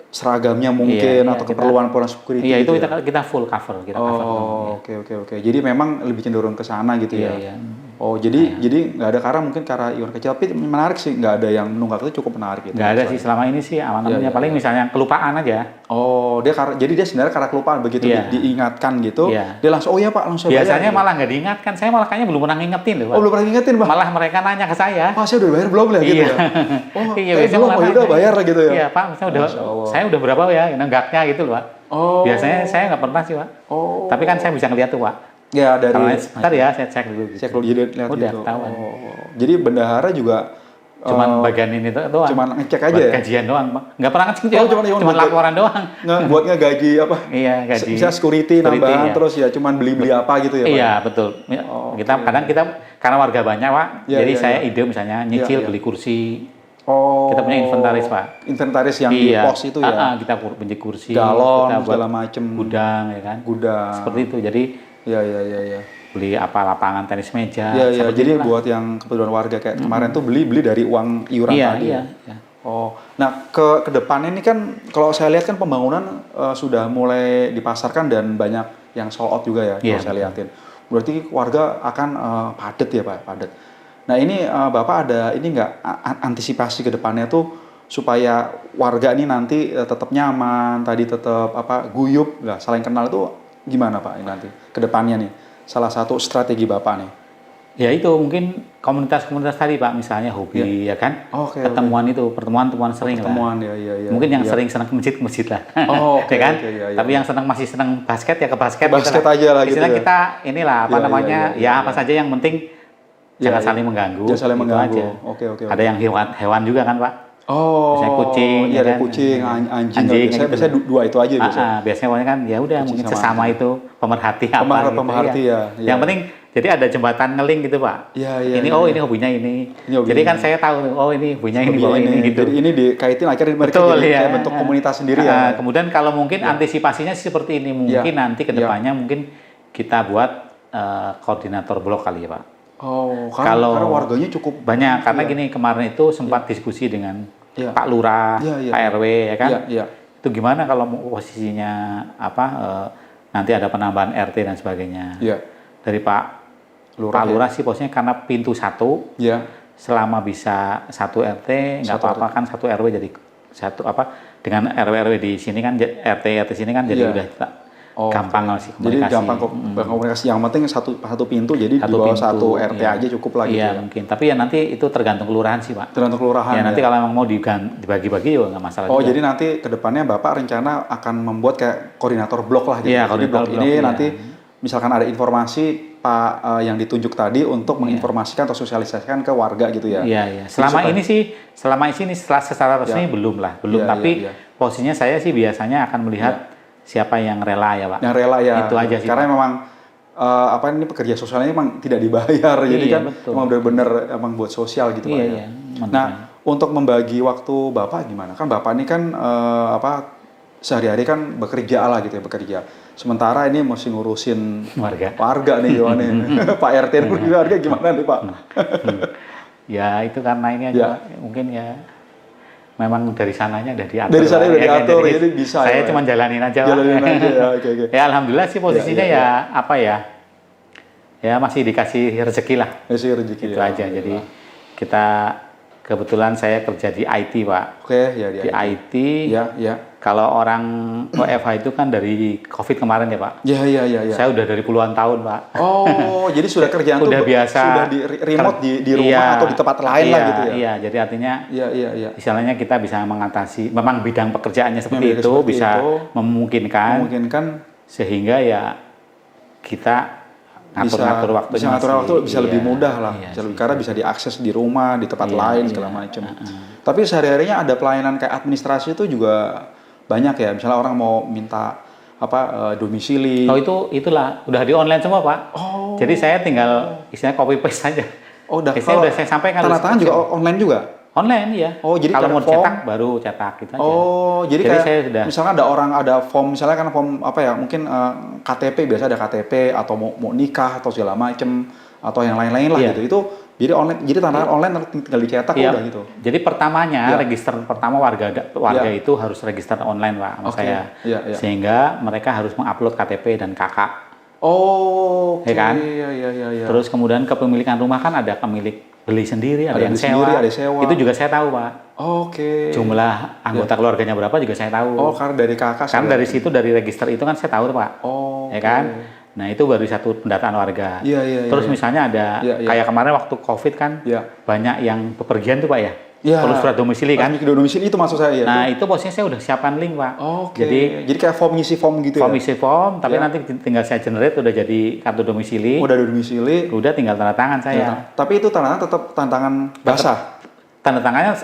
Seragamnya mungkin Iya, atau kita- keperluan security. Iya, itu gitu ya? kita full cover, kita cover. Oh, oke. Jadi memang lebih cenderung ke sana gitu ya. Iya. Oh, jadi nggak ada karena mungkin karena iuran kecil, tapi menarik sih, nggak ada yang menunggak itu cukup menarik gitu. Nggak ada sih selama ini sih aman-aman Iya, ya. Paling misalnya kelupaan aja. Oh, jadi dia sebenarnya karena kelupaan begitu Iya. diingatkan gitu, Iya. dia langsung oh iya Pak, langsung bayar. Biasanya gitu. malah nggak diingatkan. Saya malah kayaknya belum pernah ngingetin loh Pak. Oh, belum pernah ngingetin Pak. Malah mereka nanya ke saya. Pak, saya udah bayar belum ya gitu Iya. ya. Oh, Iya, kayak biasanya belum, malah oh udah nanya. bayar lah gitu ya. Iya Pak, Masya Allah. saya udah berapa ya nenggaknya gitu loh Pak. Oh. Biasanya saya nggak pernah sih Pak. Oh. Tapi kan saya bisa ngeliat tuh Pak. Ya dari Kalau sebentar ya saya cek dulu. Gitu. cek dulu jadi lihat Udah gitu. ketahuan. Oh. Jadi bendahara juga Cuman bagian ini doang. cuman ngecek aja Buat ya? Gajian doang Pak. Nggak pernah ngecek Oh, cuman buat- laporan doang. buat ngegaji apa? Iya gaji. Bisa security nambahan iya. terus ya cuman beli apa gitu ya Pak? Iya betul. Oh, Kita oke. kadang kita karena warga banyak Pak. Iya, Jadi iya, saya iya. ide misalnya nyicil Iya. beli kursi. Oh. Kita punya inventaris Pak. Inventaris yang di pos itu ya. Kita beli kursi. Galon, kita buat segala macem. Gudang ya kan. Gudang. Seperti itu. Jadi Iya. beli lapangan tenis meja. Iya. seperti Jadi itulah. buat yang kebutuhan warga kayak kemarin tuh beli dari uang iuran Iya, tadi. iya, ya? iya. Oh, nah ke depannya ini kan kalau saya lihat kan pembangunan sudah mulai dipasarkan dan banyak yang sold out juga ya Iya, kalau saya lihatin. Berarti warga akan padat ya Pak, padat. Nah ini Bapak ada ini nggak antisipasi ke depannya tuh supaya warga ini nanti tetap nyaman, tadi tetap guyup, lah saling kenal itu gimana Pak ini nanti ke depannya nih? Salah satu strategi Bapak nih. Ya itu mungkin komunitas-komunitas tadi Pak, misalnya hobi ya kan, ketemuan itu pertemuan sering pertemuan, lah. Ya. Mungkin yang sering senang ke masjid lah, oke, ya kan. ya. Tapi yang masih senang basket ya ke basket. Basket gitu aja lah gitu. Istilah ya. kita inilah apa namanya, apa saja yang penting jangan saling mengganggu. Jangan saling gitu mengganggu. aja. Oke. Ada yang hewan juga kan Pak. Misalnya kucing, iya ada kan? kucing, anjing biasanya dua itu aja biasanya. Biasanya pokoknya kan ya udah mungkin sesama itu pemerhati apa gitu. Pemerhati ya. Yang penting jadi ada jembatan ngeling gitu Pak. Iya. Ini ini hobinya ini. Jadi kan saya tahu ini hobinya ini gitu. Jadi ini dikaitin akhirnya mereka jadi kayak bentuk komunitas sendiri ya. Kemudian kalau mungkin antisipasinya seperti ini mungkin nanti ke depannya mungkin kita buat koordinator blok kali ya Pak. Karena warganya cukup banyak karena gini kemarin itu sempat diskusi dengan Pak Lurah, Pak RW ya kan. Itu gimana kalau posisinya nanti ada penambahan RT dan sebagainya. Dari Pak Lurah sih posisinya karena pintu 1. Selama bisa 1 RT nggak apa-apa kan 1 RW jadi dengan RW di sini kan RT sini kan jadi udah gampang sih komunikasi. Jadi gampang komunikasi. Yang penting satu pintu, jadi di bawah 1 RT aja cukup lagi. Iya mungkin. Tapi ya nanti itu tergantung kelurahan sih Pak. Tergantung kelurahan. Ya nanti kalau memang mau dibagi-bagi juga nggak masalah. Jadi nanti kedepannya Bapak rencana akan membuat kayak koordinator blok lah gitu. Iya, jadi blok ini nanti misalkan ada informasi Pak yang ditunjuk tadi untuk menginformasikan atau sosialisasikan ke warga gitu ya. Iya. Selama ini secara resmi belum. Tapi posisinya saya sih biasanya akan melihat siapa yang rela ya Pak. Yang rela ya. Itu aja sih. Karena memang ini pekerja sosialnya memang tidak dibayar, jadi kan memang benar-benar emang buat sosial gitu Pak. Iya. Nah, untuk membagi waktu Bapak gimana? Kan Bapak ini kan sehari-hari kan bekerja lah gitu ya, bekerja. Sementara ini masih ngurusin warga nih gimana nih. Pak RT ngurusin warga gimana nih Pak? Ya itu karena ini aja mungkin ya memang dari sananya udah diatur. Dari sana udah diatur, jadi bisa. Saya cuma jalanin aja. Jalanin aja ya, oke. Ya alhamdulillah sih posisinya ya masih dikasih rezeki lah. Kasih rezeki. Itu aja. Jadi kita kebetulan saya kerja di IT Pak. Oke, ya di IT. Ya. Kalau orang WFH itu kan dari COVID kemarin ya Pak. Iya. Saya udah dari puluhan tahun Pak. Jadi sudah kerjaan udah biasa. Sudah di remote di rumah atau di tempat lain lah gitu ya. Iya, jadi artinya Iya. Istilahnya kita bisa mengatasi, memang bidang pekerjaannya seperti itu bisa memungkinkan sehingga ya kita ngatur waktunya. Bisa ngatur waktu bisa lebih mudah lah. Karena bisa diakses di rumah, di tempat lain segala macam. Tapi sehari-harinya ada pelayanan kayak administrasi itu juga banyak ya. Misalnya orang mau minta domisili. Itulah udah di online semua Pak. Jadi saya tinggal istilahnya copy paste saja. Udah saya sampaikan. Tanda tangan juga online juga. Online ya. Jadi kalau mau cetak baru cetak gitu aja. Jadi kayak saya sudah. Misalnya ada form, misalnya kan form mungkin KTP, biasa ada KTP atau mau nikah atau segala macem atau yang lain-lain lah gitu. Itu jadi online, jadi tanda tangan online tinggal dicetak udah gitu. Jadi pertamanya register pertama warga itu harus register online Pak sama saya. Sehingga mereka harus mengupload KTP dan KK. Ya kan? Iya. Terus kemudian kepemilikan rumah kan ada pemilik beli sendiri, ada yang sewa. Itu juga saya tahu Pak. Jumlah anggota keluarganya berapa juga saya tahu. Karena dari kakak. Kan dari situ dari register itu kan saya tahu Pak. Ya kan? Nah itu baru satu pendataan warga. Terus misalnya ada kayak kemarin waktu COVID kan banyak yang bepergian tuh Pak ya. Perlu surat domisili kan? Domisili itu maksud saya. Nah itu posisinya saya udah siapkan link Pak. Jadi kayak ngisi form gitu ngisi form, tapi nanti tinggal saya generate udah jadi kartu domisili. Udah domisili. Udah tinggal tanda tangan saya. Tapi itu tanda tangan tetap tanda tangan basah. Tanda tangannya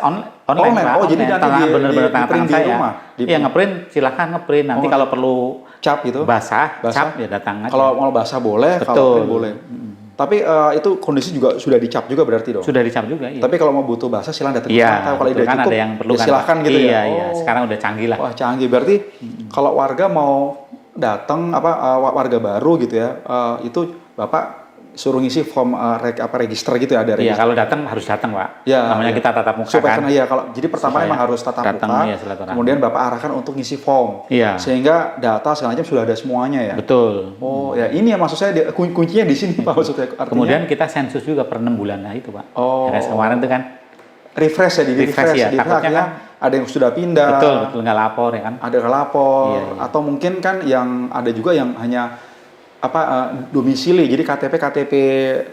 online Pak. Jadi nanti bener-bener tanda tangan saya. Iya ngeprint, silahkan ngeprint. Nanti kalau perlu cap gitu. Basah cap ya datang aja. Kalau mau basah boleh, kalau print boleh. Tapi itu kondisi juga sudah dicap juga berarti dong? Sudah dicap juga, iya. Tapi kalau mau butuh basah silahkan datang. Kalau udah kan cukup, ada yang perlu kan, silahkan gitu ya? Iya, sekarang udah canggih lah. Wah canggih, berarti kalau warga mau datang, warga baru gitu ya, itu Bapak suruh ngisi form register gitu ya dari. Iya, kalau datang harus datang Pak. Namanya kita tatap muka kan. Jadi pertama memang harus tatap muka. Kemudian Bapak arahkan untuk ngisi form. Sehingga data segala macam sudah ada semuanya ya. Betul. Ya ini ya maksud saya kuncinya di sini Pak maksudnya. Artinya, kemudian kita sensus juga per 6 bulan itu Pak. Kemarin itu kan refresh ya, di refresh ya. Takutnya kan ada yang sudah pindah. Betul, nggak lapor ya kan. Ada nggak lapor, Iya. atau mungkin kan yang ada juga yang hanya domisili, jadi KTP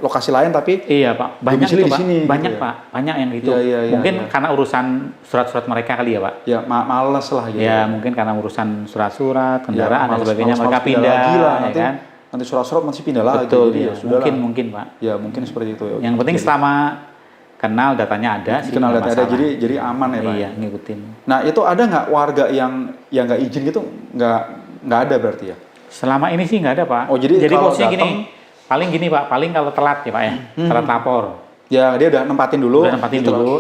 lokasi lain tapi iya Pak, banyak domisili itu di Pak, sini. banyak gitu Pak, banyak yang gitu. Iya, Mungkin iya. karena urusan surat-surat mereka kali ya Pak. Ya males lah gitu. Ya mungkin karena urusan surat-surat, kendaraan dan males, sebagainya males mereka pindah, lagi lah, ya kan. Nanti surat-surat masih pindah lagi. Betul, jadi ya. Mungkin Pak. Ya mungkin seperti itu. Ya. Yang penting selama kenal datanya ada sih. Kenal data ada, jadi aman ya Pak. Iya, ngikutin. Nah itu ada nggak warga yang nggak izin gitu? Nggak ada berarti ya? Selama ini sih nggak ada Pak. Oh jadi kalau posisinya datang, paling gini Pak, paling kalau telat ya Pak ya, telat lapor. Ya dia udah nempatin dulu.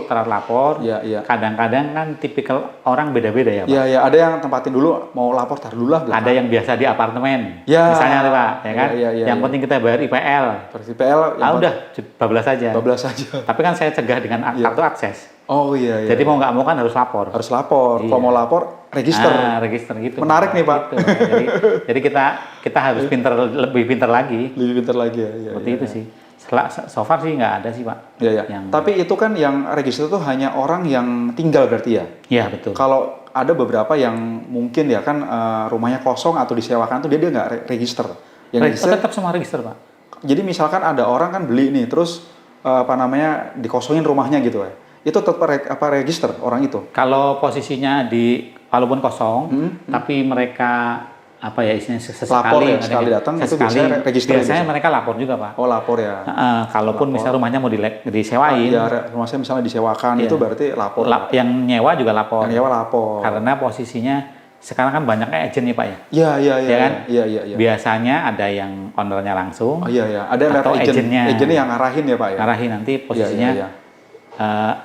Telat lapor. Iya, iya. Kadang-kadang kan tipikal orang beda-beda ya Pak. Iya, ada yang tempatin dulu, mau lapor tar dulu lah. Ada yang biasa di apartemen, ya, misalnya tuh Pak, ya kan. Yang penting kita bayar IPL. IPL. Udah, bablas saja. Bablas saja. Tapi kan saya cegah dengan kartu akses. Oh iya. Jadi mau nggak mau kan harus lapor. Harus lapor. Kalau mau lapor, register. Register gitu. Menarik nih Pak. Gitu. Jadi kita harus lebih pintar lagi. Lebih pintar lagi ya. Seperti itu sih. So far sih nggak ada sih Pak. Iya. Tapi itu kan yang register itu hanya orang yang tinggal berarti ya? Iya betul. Kalau ada beberapa yang mungkin ya kan rumahnya kosong atau disewakan tuh dia nggak register. Yang tetap semua register Pak. Jadi misalkan ada orang kan beli nih, terus dikosongin rumahnya gitu ya. Itu tetap register orang itu? Kalau posisinya walaupun kosong, tapi mereka istilahnya sekali datang itu biasanya register. Biasanya mereka lapor juga Pak. Oh lapor ya. Kalaupun misalnya rumahnya mau disewain, rumahnya misalnya disewakan itu berarti lapor. Yang nyewa juga lapor. Yang nyewa lapor. Karena posisinya sekarang kan banyaknya agent nih Pak ya. Iya. Kan? Iya. Biasanya ada yang ownernya langsung. Oh iya. Ada atau agennya yang ngarahin ya Pak ya. Ngarahin nanti posisinya.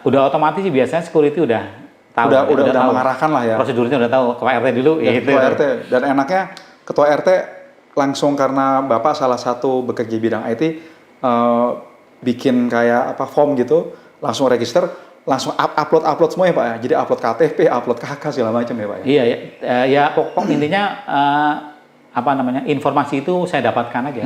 Udah otomatis sih biasanya security udah tahu. Udah mengarahkan lah ya. Prosedurnya udah tahu, ketua RT dulu ya, gitu. Ketua RT, dan enaknya ketua RT langsung karena Bapak salah satu bekerja di bidang IT bikin kayak form gitu, langsung register, langsung upload semua ya Pak ya. Jadi upload KTP, upload KK segala macam ya Pak ya. Iya ya pokok intinya informasi itu saya dapatkan aja.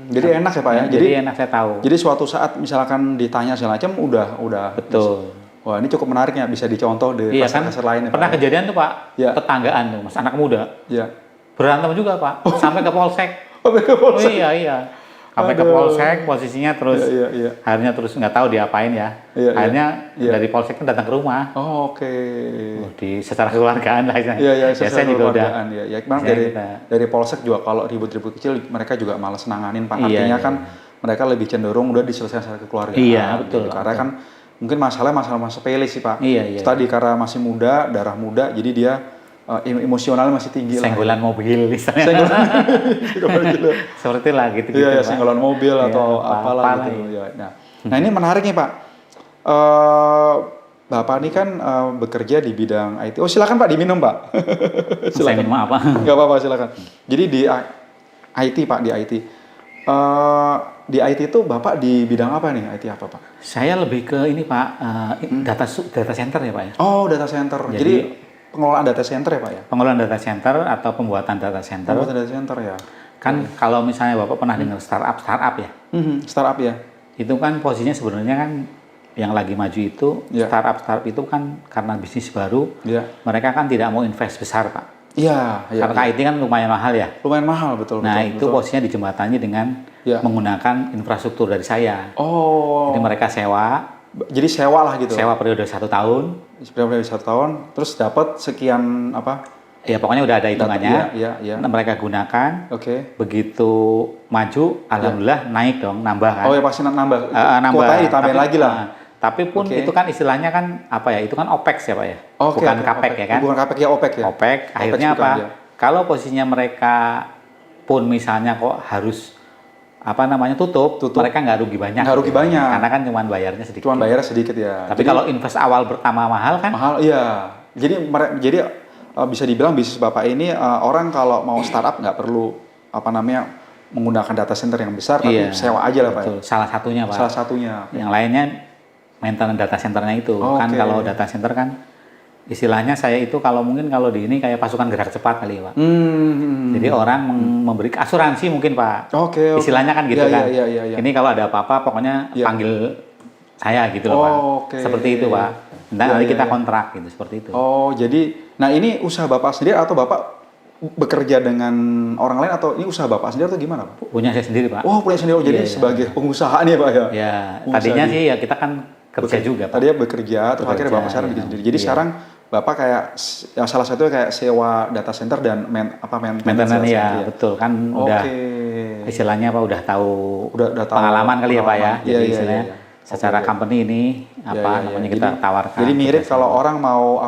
Jadi enak ya Pak ya. Jadi enak saya tahu. Jadi suatu saat misalkan ditanya segala macam udah. Betul. Wah ini cukup menarik ya, bisa dicontoh di pasar-pasar lain. Pernah kejadian tuh Pak, tetanggaan tuh Mas, anak muda. Iya. Berantem juga Pak, sampai ke polsek. Sampai ke polsek. Oh, iya. Sampai ke polsek posisinya terus. Iya. Akhirnya terus nggak tahu diapain ya. Akhirnya dari polsek kan datang ke rumah. Oh, oke. Secara keluargaan lah. Iya, secara juga udah. Ya, memang dari polsek juga kalau ribut-ribut kecil mereka juga malas nanganin Pak. Artinya kan mereka lebih cenderung udah diselesaikan secara kekeluargaan. Iya, betul. Karena kan mungkin masalah sepele sih Pak. Iya. Tadi karena masih muda, darah muda, jadi dia emosionalnya masih tinggi. Senggolan mobil misalnya. Seperti lah gitu. Iya, senggolan mobil atau apalah gitu. Ya. Nah ini menarik nih Pak. Bapak ini kan bekerja di bidang IT. Oh silakan Pak diminum Pak. Silakan. Saya minum apa? Gak apa-apa silakan. Jadi di IT Pak, di IT. Di IT itu Bapak di bidang apa nih? IT apa Pak? Saya lebih ke ini Pak, data center ya Pak ya. Oh data center. Jadi pengelolaan data center ya Pak ya? Pengelolaan data center atau pembuatan data center. Pembuatan data center ya. Kan kalau misalnya Bapak pernah dengar startup ya? Startup ya. Itu kan posisinya sebenarnya kan yang lagi maju itu startup itu kan karena bisnis baru, mereka kan tidak mau invest besar Pak. Iya. Karena IT kan lumayan mahal ya. Lumayan mahal betul. Nah itu posisinya dijembatani dengan menggunakan infrastruktur dari saya. Oh. Jadi mereka sewa. Jadi sewa lah gitu. Sewa periode 1 tahun. Periode 1 tahun, terus dapat sekian apa? Ya pokoknya udah ada hitungannya. Iya. Mereka gunakan. Oke. Begitu maju, alhamdulillah naik dong, nambah kan. Oh ya pasti nambah. Nambah. Kuotanya ditambahin lagi lah. Tapi pun itu kan istilahnya kan apa ya? Itu kan OPEX ya Pak ya. Bukan CAPEX ya kan. Bukan CAPEX ya, OPEX ya. OPEX. Akhirnya apa? Kalau posisinya mereka pun misalnya kok harus tutup, mereka nggak rugi banyak. Nggak rugi banyak. Karena kan cuma bayarnya sedikit. Cuma bayarnya sedikit ya. Tapi kalau invest awal pertama mahal kan? Mahal, iya. Jadi bisa dibilang bisnis Bapak ini orang kalau mau startup nggak perlu menggunakan data center yang besar, tapi sewa aja lah Pak. Betul. Salah satunya Pak. Salah satunya. Yang lainnya maintenance data centernya itu. Kan kalau data center kan istilahnya saya itu kalau di ini kayak pasukan gerak cepat kali Pak. Jadi orang memberi asuransi mungkin Pak. Istilahnya kan gitu kan. Iya. Ini kalau ada apa-apa pokoknya panggil saya gitu loh Pak. Seperti itu Pak. Nanti kita kontrak gitu, seperti itu. Oh, jadi, nah ini usaha Bapak sendiri atau Bapak bekerja dengan orang lain atau ini usaha Bapak sendiri atau gimana Pak? Punya saya sendiri Pak. Oh, punya sendiri. Jadi sebagai pengusaha nih Pak ya? Ya, tadinya sih ya kita kan kerja juga Pak. Tadinya bekerja, terus akhirnya Bapak sekarang bikin sendiri. Jadi sekarang Bapak kayak yang salah satunya kayak sewa data center dan maintenance ya, betul kan udah istilahnya Pak udah tahu pengalaman kali ya Pak ya. Jadi istilahnya secara company ini namanya kita tawarkan. Jadi mirip kalau orang mau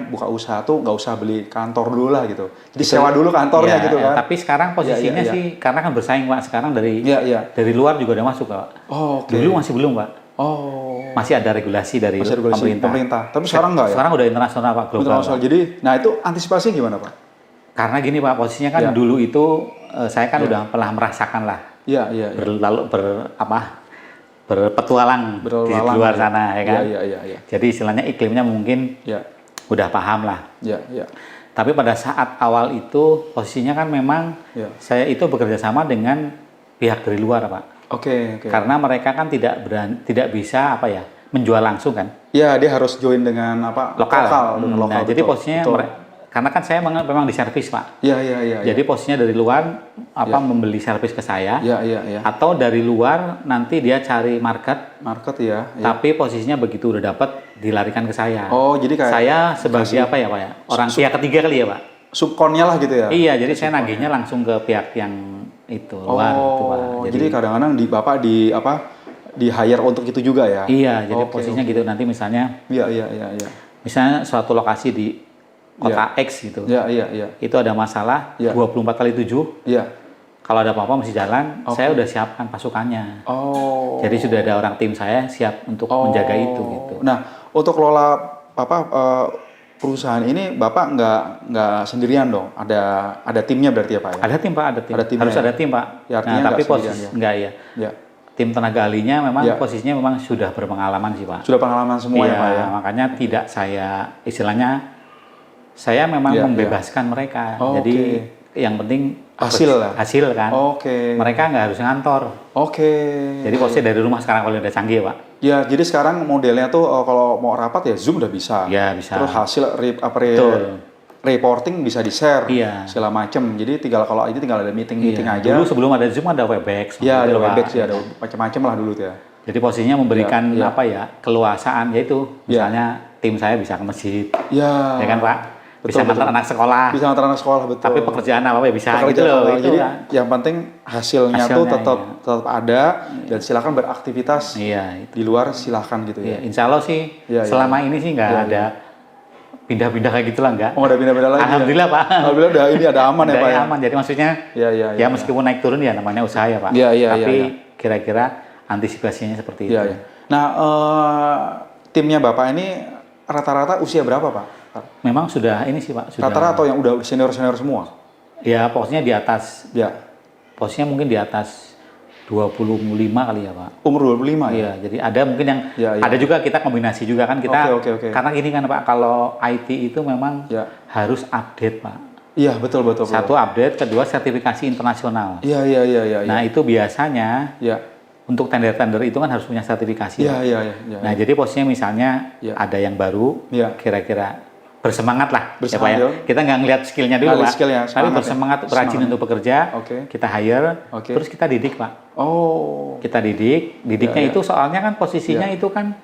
buka usaha tuh nggak usah beli kantor dulu lah gitu. Jadi sewa dulu kantornya gitu kan. Tapi sekarang posisinya sih karena kan bersaing Pak. Sekarang dari luar juga udah masuk Pak. Dulu masih belum Pak. Masih ada regulasi dari pemerintah. Tapi sekarang nggak ya? Sekarang udah internasional Pak, global. Jadi, nah itu antisipasi gimana Pak? Karena gini Pak, posisinya kan dulu itu saya kan udah pernah merasakan lah. Berpetualang di luar sana ya kan. Jadi istilahnya iklimnya mungkin udah paham lah. Tapi pada saat awal itu posisinya kan memang saya itu bekerja sama dengan pihak dari luar Pak. Karena mereka kan tidak bisa menjual langsung kan. Ya, dia harus join dengan lokal. Nah, jadi posisinya karena kan saya memang di servis Pak. Jadi posisinya dari luar membeli servis ke saya. Atau dari luar nanti dia cari market ya. Tapi posisinya begitu udah dapat dilarikan ke saya. Oh, jadi kayak saya sebagai Pak ya? Orang pihak ketiga kali ya Pak. Subkonnya lah gitu ya. Iya, jadi saya nagihnya langsung ke pihak yang itu luar itu Pak. Jadi kadang-kadang Bapak di hire untuk itu juga ya. Iya, jadi posisinya gitu nanti misalnya. Misalnya suatu lokasi di kota X gitu. Itu ada masalah 24/7. Kalau ada apa-apa mesti jalan, saya udah siapkan pasukannya. Jadi sudah ada orang tim saya siap untuk menjaga itu gitu. Nah, untuk kelola perusahaan ini Bapak nggak sendirian dong? Ada timnya berarti ya Pak ya? Ada tim Pak, ada tim. Harus ada tim Pak. Nah, tapi posisi enggak ya. Tim tenaga ahlinya memang posisinya memang sudah berpengalaman sih Pak. Sudah pengalaman semua ya Pak ya? Makanya tidak saya memang membebaskan mereka. Jadi yang penting hasil kan. Mereka nggak harus ngantor. Jadi posisi dari rumah sekarang kalau udah canggih ya Pak. Ya, jadi sekarang modelnya tuh kalau mau rapat ya Zoom udah bisa. Ya, bisa. Terus hasil reporting bisa di-share segala macam. Jadi tinggal ada meeting aja. Dulu sebelum ada Zoom ada Webex. Ya, ada Webex ya, ada macam-macam lah dulu tuh ya. Jadi posisinya memberikan keluasaan yaitu misalnya tim saya bisa ke masjid. Ya kan Pak? Bisa ngantar anak sekolah. Betul. Tapi pekerjaan apa ya bisa gitu loh. Jadi yang penting hasilnya tuh tetap ada dan silakan beraktivitas di luar silakan gitu ya. Insya Allah sih selama ini sih nggak ada pindah-pindah kayak gitulah nggak. Ada pindah-pindah lagi. Alhamdulillah Pak. Alhamdulillah ini ada aman ya Pak ya. Aman. Jadi maksudnya meskipun naik turun ya namanya usaha ya Pak. Tapi kira-kira antisipasinya seperti itu. Nah timnya Bapak ini rata-rata usia berapa Pak? Memang sudah ini sih Pak. Rata-rata atau yang udah senior semua? Ya posisinya di atas. Posisinya mungkin di atas 25 kali ya Pak. Umur 25 ya? Iya, jadi ada mungkin yang ada juga kita kombinasi juga kan kita. Karena gini kan Pak, kalau IT itu memang harus update Pak. Iya, betul. Satu update, kedua sertifikasi internasional. Iya. Nah, itu biasanya untuk tender-tender itu kan harus punya sertifikasi. Nah, jadi posisinya misalnya ada yang baru, kira-kira bersemangat lah ya Pak ya. Kita nggak ngelihat skillnya dulu Pak, tapi bersemangat rajin untuk bekerja, kita hire, terus kita didik Pak. Kita didiknya itu soalnya kan posisinya itu kan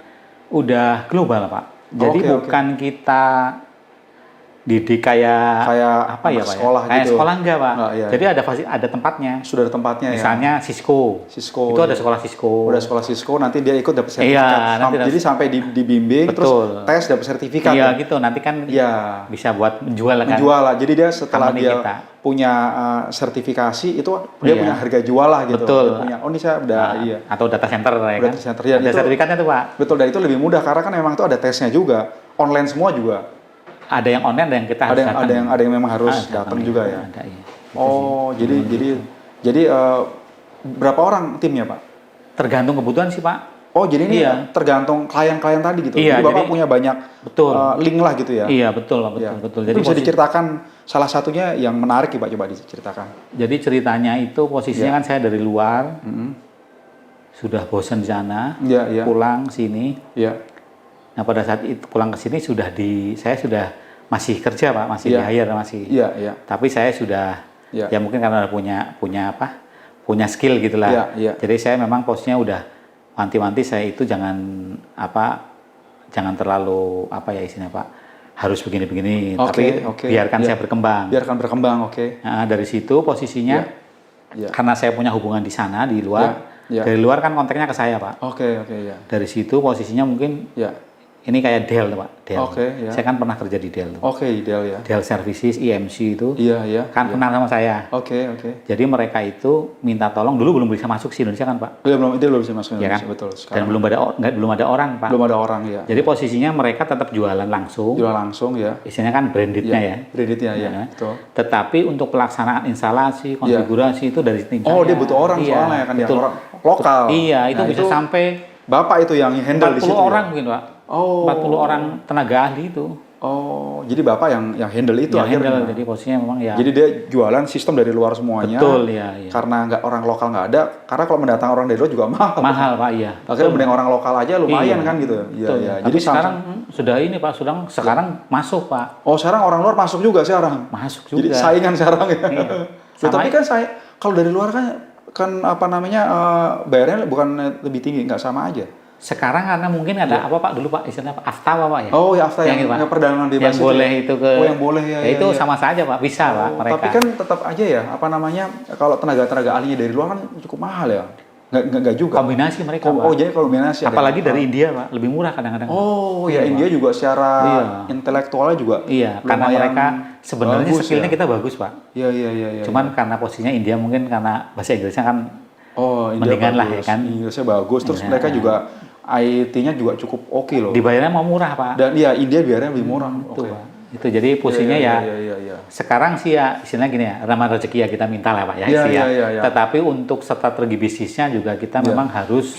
udah global Pak. Jadi bukan kita didik kayak apa ya Pak? Kayak sekolah enggak Pak. Jadi ada tempatnya. Sudah ada tempatnya. Misalnya Cisco. Itu ada sekolah Cisco. Udah sekolah Cisco, nanti dia ikut dapat sertifikat. Jadi sampai dibimbing, terus tes dapat sertifikat. Iya gitu. Nanti kan bisa buat menjual kan. Menjual lah. Jadi dia setelah dia punya sertifikasi itu dia punya harga jual lah gitu. Betul. Ini saya udah atau data center ya kan. Data center ya. Ada sertifikatnya tuh Pak. Betul. Dan itu lebih mudah karena kan memang itu ada tesnya juga. Online semua juga. Ada yang online, ada yang kita harus datang. Ada yang memang harus datang juga ya. Ada, iya. Jadi berapa orang timnya Pak? Tergantung kebutuhan sih Pak. Jadi ini tergantung klien-klien tadi gitu. Iya, jadi Bapak punya banyak link lah gitu ya. Iya betul. Jadi bisa diceritakan salah satunya yang menarik ya Pak, coba diceritakan. Jadi ceritanya itu posisinya kan saya dari luar. sudah bosan di sana, pulang sini. Nah pada saat itu pulang ke sini saya sudah masih kerja Pak, masih di hire masih. Tapi saya sudah ya mungkin karena punya skill gitulah. Jadi saya memang posisinya udah wanti-wanti saya itu jangan terlalu istilahnya Pak, harus begini-begini, tapi biarkan saya berkembang. Biarkan berkembang, Nah, dari situ posisinya karena saya punya hubungan di sana di luar. Dari luar kan kontaknya ke saya Pak. Dari situ posisinya mungkin ini kayak Dell Pak. Dell. Saya kan pernah kerja di Dell. Dell ya. Dell Services, EMC itu. Kan kenal sama saya. Jadi mereka itu minta tolong, dulu belum bisa masuk sih Indonesia kan Pak. Belum bisa masuk Indonesia, kan? Betul. Sekarang. Dan belum ada orang Pak. Belum ada orang ya. Jadi posisinya mereka tetap jualan langsung. Istilahnya kan brandednya ya. Brandednya ya. Betul. Tetapi untuk pelaksanaan instalasi, konfigurasi itu dari tim saya. Dia butuh orang soalnya kan ya, orang lokal. Iya, itu bisa sampai Bapak itu yang handle di situ. 40 orang mungkin Pak. 40 orang tenaga ahli itu. Jadi Bapak yang handle itu akhirnya. Jadi posisinya memang ya. Jadi dia jualan sistem dari luar semuanya. Betul ya. Karena orang lokal nggak ada. Karena kalau mendatang orang dari luar juga mahal. Mahal Pak, iya. Akhirnya mending orang lokal aja lumayan kan gitu. Iya. Jadi sekarang sudah ini Pak, sekarang masuk Pak. Sekarang orang luar masuk juga sekarang. Masuk juga. Jadi saingan sekarang ya. Iya. Tapi kan kalau dari luar kan bayarnya bukan lebih tinggi, nggak sama aja. Sekarang karena mungkin ada apa Pak dulu Pak, istilahnya AFTA Pak ya? AFTA yang perdagangan bebas yang boleh itu ke. Yang boleh ya. Itu sama saja Pak, bisa Pak mereka. Tapi kan tetap aja ya, kalau tenaga ahlinya dari luar kan cukup mahal ya. Nggak juga. Kombinasi mereka Pak. Jadi kombinasi. Apalagi dari India Pak, lebih murah kadang-kadang. India juga secara intelektualnya juga. Iya, karena mereka sebenarnya skillnya kita bagus Pak. Iya. Cuman karena posisinya India mungkin karena bahasa Inggrisnya kan India mendingan lah ya kan. Inggrisnya bagus, terus mereka juga IT-nya juga cukup oke loh. Dibayarnya mau murah Pak. Dan India biayanya lebih murah. Itu jadi posisinya sekarang sih ya istilahnya gini ya, ramah rezeki ya kita minta lah Pak ya. Tetapi untuk strategi bisnisnya juga kita memang harus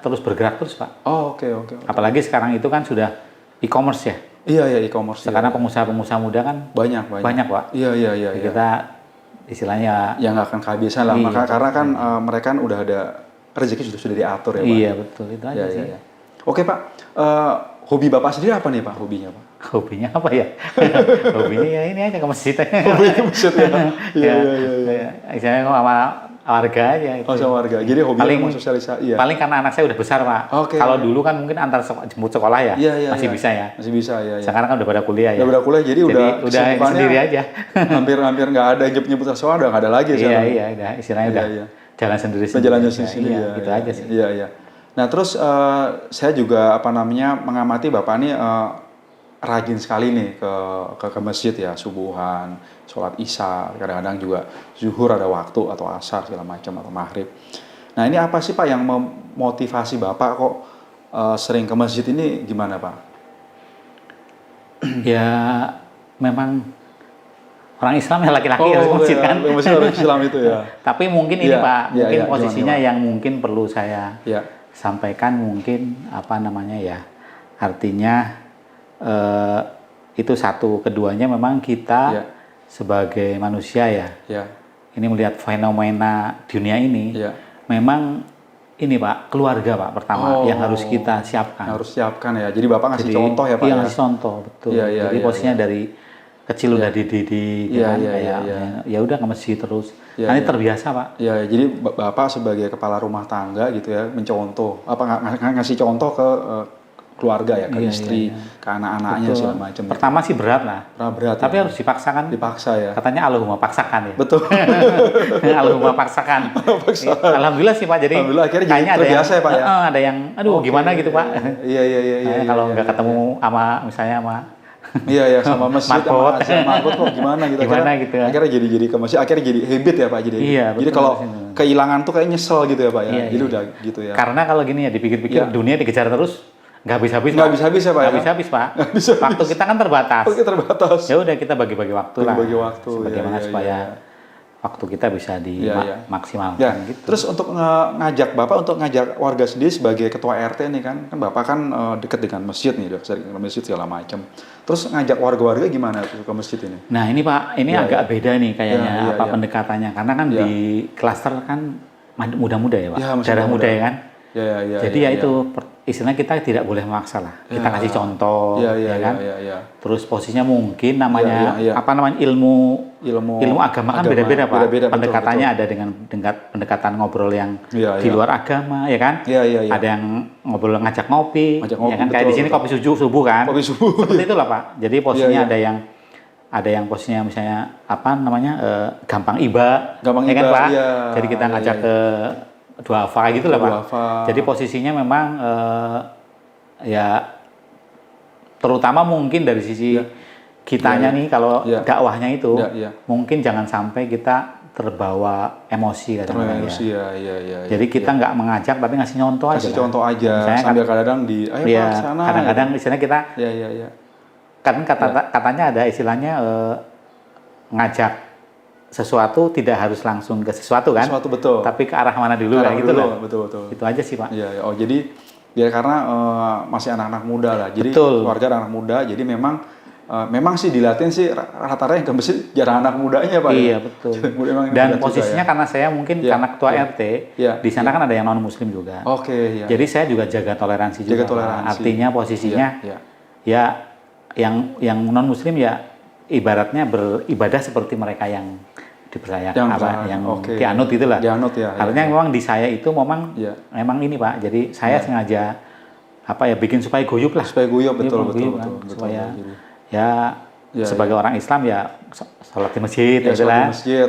terus bergerak terus Pak. Oke. Apalagi sekarang itu kan sudah e-commerce ya. Iya e-commerce. Sekarang pengusaha-pengusaha muda kan banyak Pak. Iya. Kita istilahnya yang nggak akan kehabisan lah. Karena kan mereka kan udah ada rezeki sudah diatur ya Pak. Iya betul, itu aja sih. Oke Pak, hobi Bapak sendiri apa nih Pak hobinya Pak? Hobinya apa ya? Hobinya ya ini aja ke masjid. Hobinya ke masjid ya? Iya. Misalnya sama warga aja. Sama warga, jadi hobinya sosialisasi. Paling karena anak saya udah besar Pak. Kalau dulu kan mungkin antar jemput sekolah ya, masih bisa ya. Masih bisa ya. Sekarang kan udah pada kuliah ya. Udah pada kuliah, jadi udah sendiri aja. hampir nggak ada jemput sekolah, udah nggak ada lagi sekarang. Iya, udah istilahnya udah jalan sendiri. Jalan sendiri. Gitu aja sih. Iya. Nah terus saya juga mengamati Bapak ini rajin sekali nih ke masjid ya, subuhan, sholat isya, kadang-kadang juga zuhur ada waktu atau asar segala macam atau maghrib. Nah ini apa sih Pak yang memotivasi Bapak kok sering ke masjid ini gimana Pak? Ya memang orang Islam ya laki-laki harus ke masjid kan. Masjid orang Islam itu ya. Tapi mungkin ini Pak, mungkin posisinya yang mungkin perlu saya sampaikan mungkin artinya itu satu, keduanya memang kita sebagai manusia ini melihat fenomena dunia ini memang ini Pak, keluarga Pak pertama yang harus kita siapkan. Harus siapkan ya. Jadi Bapak ngasih contoh ya Pak. Iya, ngasih contoh, betul. Jadi posisinya dari kecil udah dididik ya udah ke masjid terus. Nanti terbiasa Pak. Iya, jadi Bapak sebagai kepala rumah tangga gitu ya, mencontoh ngasih contoh ke keluarga ya, ke istri, ke anak-anaknya segala macam. Pertama sih berat lah. Berat. Tapi harus dipaksakan. Dipaksa ya. Katanya Allahumma paksakan ya. Betul. Allahumma paksakan. Alhamdulillah sih Pak. Jadi alhamdulillah akhirnya jadi terbiasa ya Pak ya. Ada yang gimana gitu Pak. Iya. Kalau nggak ketemu misalnya sama sama masjid sama marbot kok gimana gitu. Akhirnya jadi ke masjid, akhirnya jadi habit ya Pak jadi. Jadi kalau kehilangan tuh kayak nyesel gitu ya Pak ya. Jadi udah gitu ya. Karena kalau gini ya dipikir-pikir dunia dikejar terus nggak habis-habis ya Pak. Nggak habis-habis Pak. Waktu kita kan terbatas. Ya udah kita bagi-bagi waktu lah. Bagi waktu. Bagaimana supaya waktu kita bisa dimaksimalkan gitu. Terus untuk ngajak Bapak untuk ngajak warga sendiri sebagai ketua RT nih kan Bapak kan dekat dengan masjid nih, udah sering ke masjid segala macam. Terus ngajak warga-warga gimana ke masjid ini? Nah ini Pak, ini agak beda nih kayaknya pendekatannya karena kan di klaster kan muda-muda ya Pak, ya, darah muda ya kan. Jadi ya itu istilahnya kita tidak boleh memaksa lah. Kita kasih contoh, ya kan. Terus posisinya mungkin namanya apa namanya ilmu agama kan beda-beda Pak. Pendekatannya betul. Ada dengan pendekatan ngobrol yang di luar agama, ya kan. Ada yang ngobrol ngajak ngopi, ya kan. Betul, kayak di sini kopi subuh kan. Kopi subuh. Seperti itulah Pak. Jadi posisinya ada yang posisinya misalnya apa namanya gampang iba, ya kan Pak. Jadi kita ngajak ke duafa gitu lah Pak. Jadi posisinya memang ya terutama mungkin dari sisi kitanya nih kalau dakwahnya itu mungkin jangan sampai kita terbawa emosi kadang-kadang Jadi kita nggak mengajak tapi ngasih contoh aja. Kasih contoh aja. Misalnya sambil kadang-kadang Pak sana. Kadang-kadang misalnya kita kan katanya ada istilahnya ngajak sesuatu tidak harus langsung ke sesuatu kan? Sesuatu betul. Tapi ke arah mana dulu kan gitu loh. Betul. Itu aja sih Pak. Iya. Oh jadi biar karena masih anak-anak muda lah. Jadi keluarga anak muda. Jadi memang sih dilatih sih rata-rata yang ke masjid jarang anak mudanya Pak. Iya betul. Dan posisinya karena saya mungkin karena ketua RT di sana kan ada yang non Muslim juga. Oke. Jadi saya juga jaga toleransi juga. Artinya posisinya ya yang non Muslim ya ibaratnya beribadah seperti mereka yang dipercayakan yang dianut itulah. Dianut Artinya memang di saya itu memang ini Pak. Jadi saya sengaja bikin supaya guyup lah. Supaya guyup betul. Supaya sebagai orang Islam ya sholat di masjid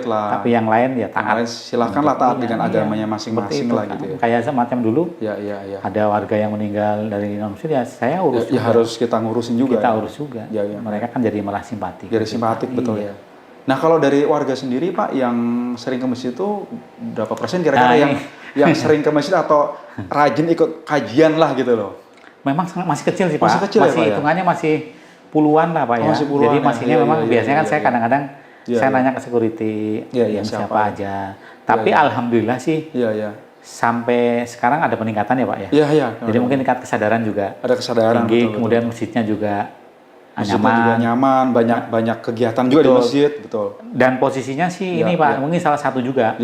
lah. Tapi yang lain ya taat. Silakanlah taat dengan agamanya masing-masing lah gitu ya. Kayak semacam dulu. Ada warga yang meninggal dari non muslim ya saya urus. Ya harus kita ngurusin juga. Kita urus juga. Mereka kan jadi malah simpatik. Jadi simpatik betul ya. Nah kalau dari warga sendiri Pak yang sering ke masjid itu berapa persen kira-kira yang sering ke masjid atau rajin ikut kajian lah gitu loh? Memang masih kecil sih Pak. Masih hitungannya masih puluhan lah Pak ya. Jadi masihnya memang biasanya kan saya kadang-kadang saya nanya ke security yang siapa aja. Tapi alhamdulillah sih sampai sekarang ada peningkatan ya Pak ya. Jadi mungkin tingkat kesadaran juga ada kesadaran tinggi. Kemudian masjidnya juga nyaman, banyak kegiatan juga di masjid, betul. Dan posisinya sih ini Pak, mungkin salah satu juga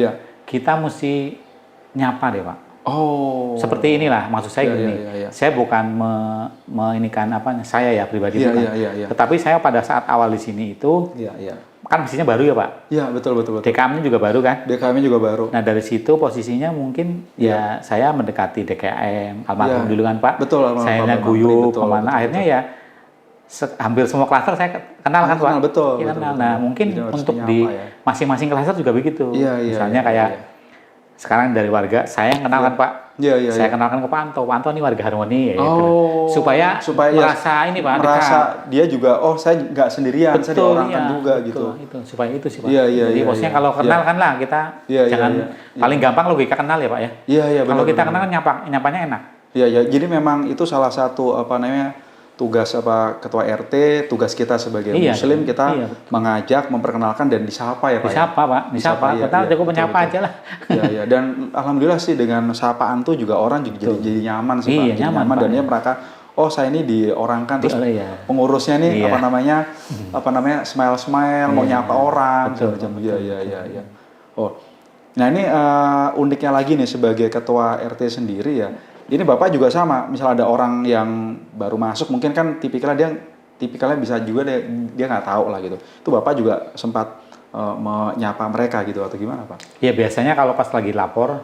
kita mesti nyapa deh Pak. Seperti inilah maksud saya gini. Saya bukan menginikan saya ya pribadi bukan. Tetapi saya pada saat awal di sini itu kan posisinya baru ya Pak. Iya betul. DKM-nya juga baru kan? DKM-nya juga baru. Nah dari situ posisinya mungkin saya mendekati DKM almarhum dulu kan Pak. Betul. Saya guyup kemana akhirnya ya hampir semua klaster saya kenal kan Pak. Betul. Nah mungkin untuk di masing-masing klaster juga begitu. Misalnya kayak sekarang dari warga saya yang kenal kan Pak. Saya kenalkan ke Pak Anto ini warga Harmoni ya. Supaya merasa ini Pak. Merasa dia juga saya nggak sendirian, saya diorangkan juga gitu. Itu supaya itu sih Pak. Jadi bosnya kalau kenal kan lah kita jangan paling gampang logika kenal ya Pak ya. Kalau kita kenal kan nyapanya enak. Jadi memang itu salah satu tugas ketua RT, tugas kita sebagai muslim kita mengajak, memperkenalkan dan disapa ya Pak. Disapa. Kita cukup menyapa aja lah. Dan alhamdulillah sih dengan sapaan tuh juga orang jadi nyaman sih Pak. Jadi nyaman dan dia merasa saya ini diorangkan terus pengurusnya nih smile mau nyapa orang macam. Nah ini uniknya lagi nih sebagai ketua RT sendiri ya. Ini Bapak juga sama, misal ada orang yang baru masuk, mungkin kan tipikalnya bisa juga dia nggak tahu lah gitu. Itu Bapak juga sempat menyapa mereka gitu atau gimana Pak? Ya biasanya kalau pas lagi lapor,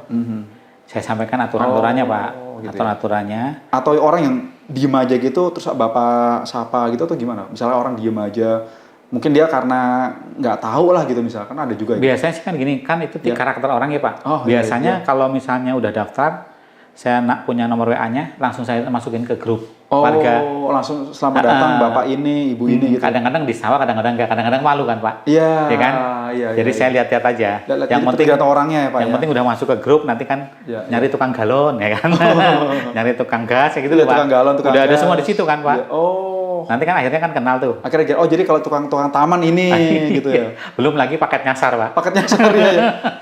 saya sampaikan aturan-aturannya Pak, gitu aturan-aturannya. Atau orang yang diem aja gitu, terus Bapak sapa gitu atau gimana? Misalnya orang diem aja, mungkin dia karena nggak tahu lah gitu misalkan ada juga. Biasanya sih kan gini, kan itu karakter orang ya Pak. Biasanya kalau misalnya udah daftar, saya punya nomor WA-nya, langsung saya masukin ke grup warga. Langsung selamat datang Bapak ini, Ibu ini gitu. Kadang-kadang disapa, kadang-kadang enggak, kadang-kadang malu kan Pak. Iya kan? Jadi saya lihat-lihat aja. Yang penting orangnya ya Pak. Yang penting udah masuk ke grup, nanti kan nyari tukang galon ya kan. Nyari tukang gas ya gitu Pak. Tukang galon, tukang udah gas. ada semua di situ kan Pak. Nanti kan akhirnya kan kenal tuh. Akhirnya jadi kalau tukang taman ini gitu ya. Belum lagi paket nyasar Pak. Paket nyasar ya.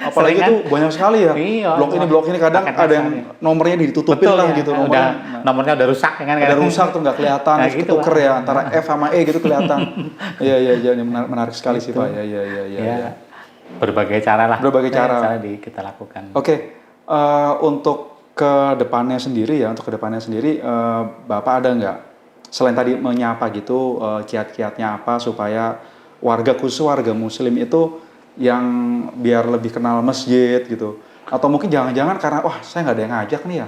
Apalagi tuh banyak sekali ya. Blok ini kadang ada yang nomornya ditutupin lah gitu. Nomornya udah rusak ya kan. Udah rusak tuh nggak kelihatan, terus ketuker ya antara F sama E gitu kelihatan. Iya menarik sekali sih Pak. Iya. Berbagai cara lah. Berbagai cara kita lakukan. Oke. Untuk ke depannya sendiri ya, Bapak ada nggak selain tadi menyapa gitu, kiat-kiatnya apa supaya khusus warga Muslim itu yang biar lebih kenal masjid gitu? Atau mungkin jangan-jangan karena wah saya nggak ada yang ngajak nih ya,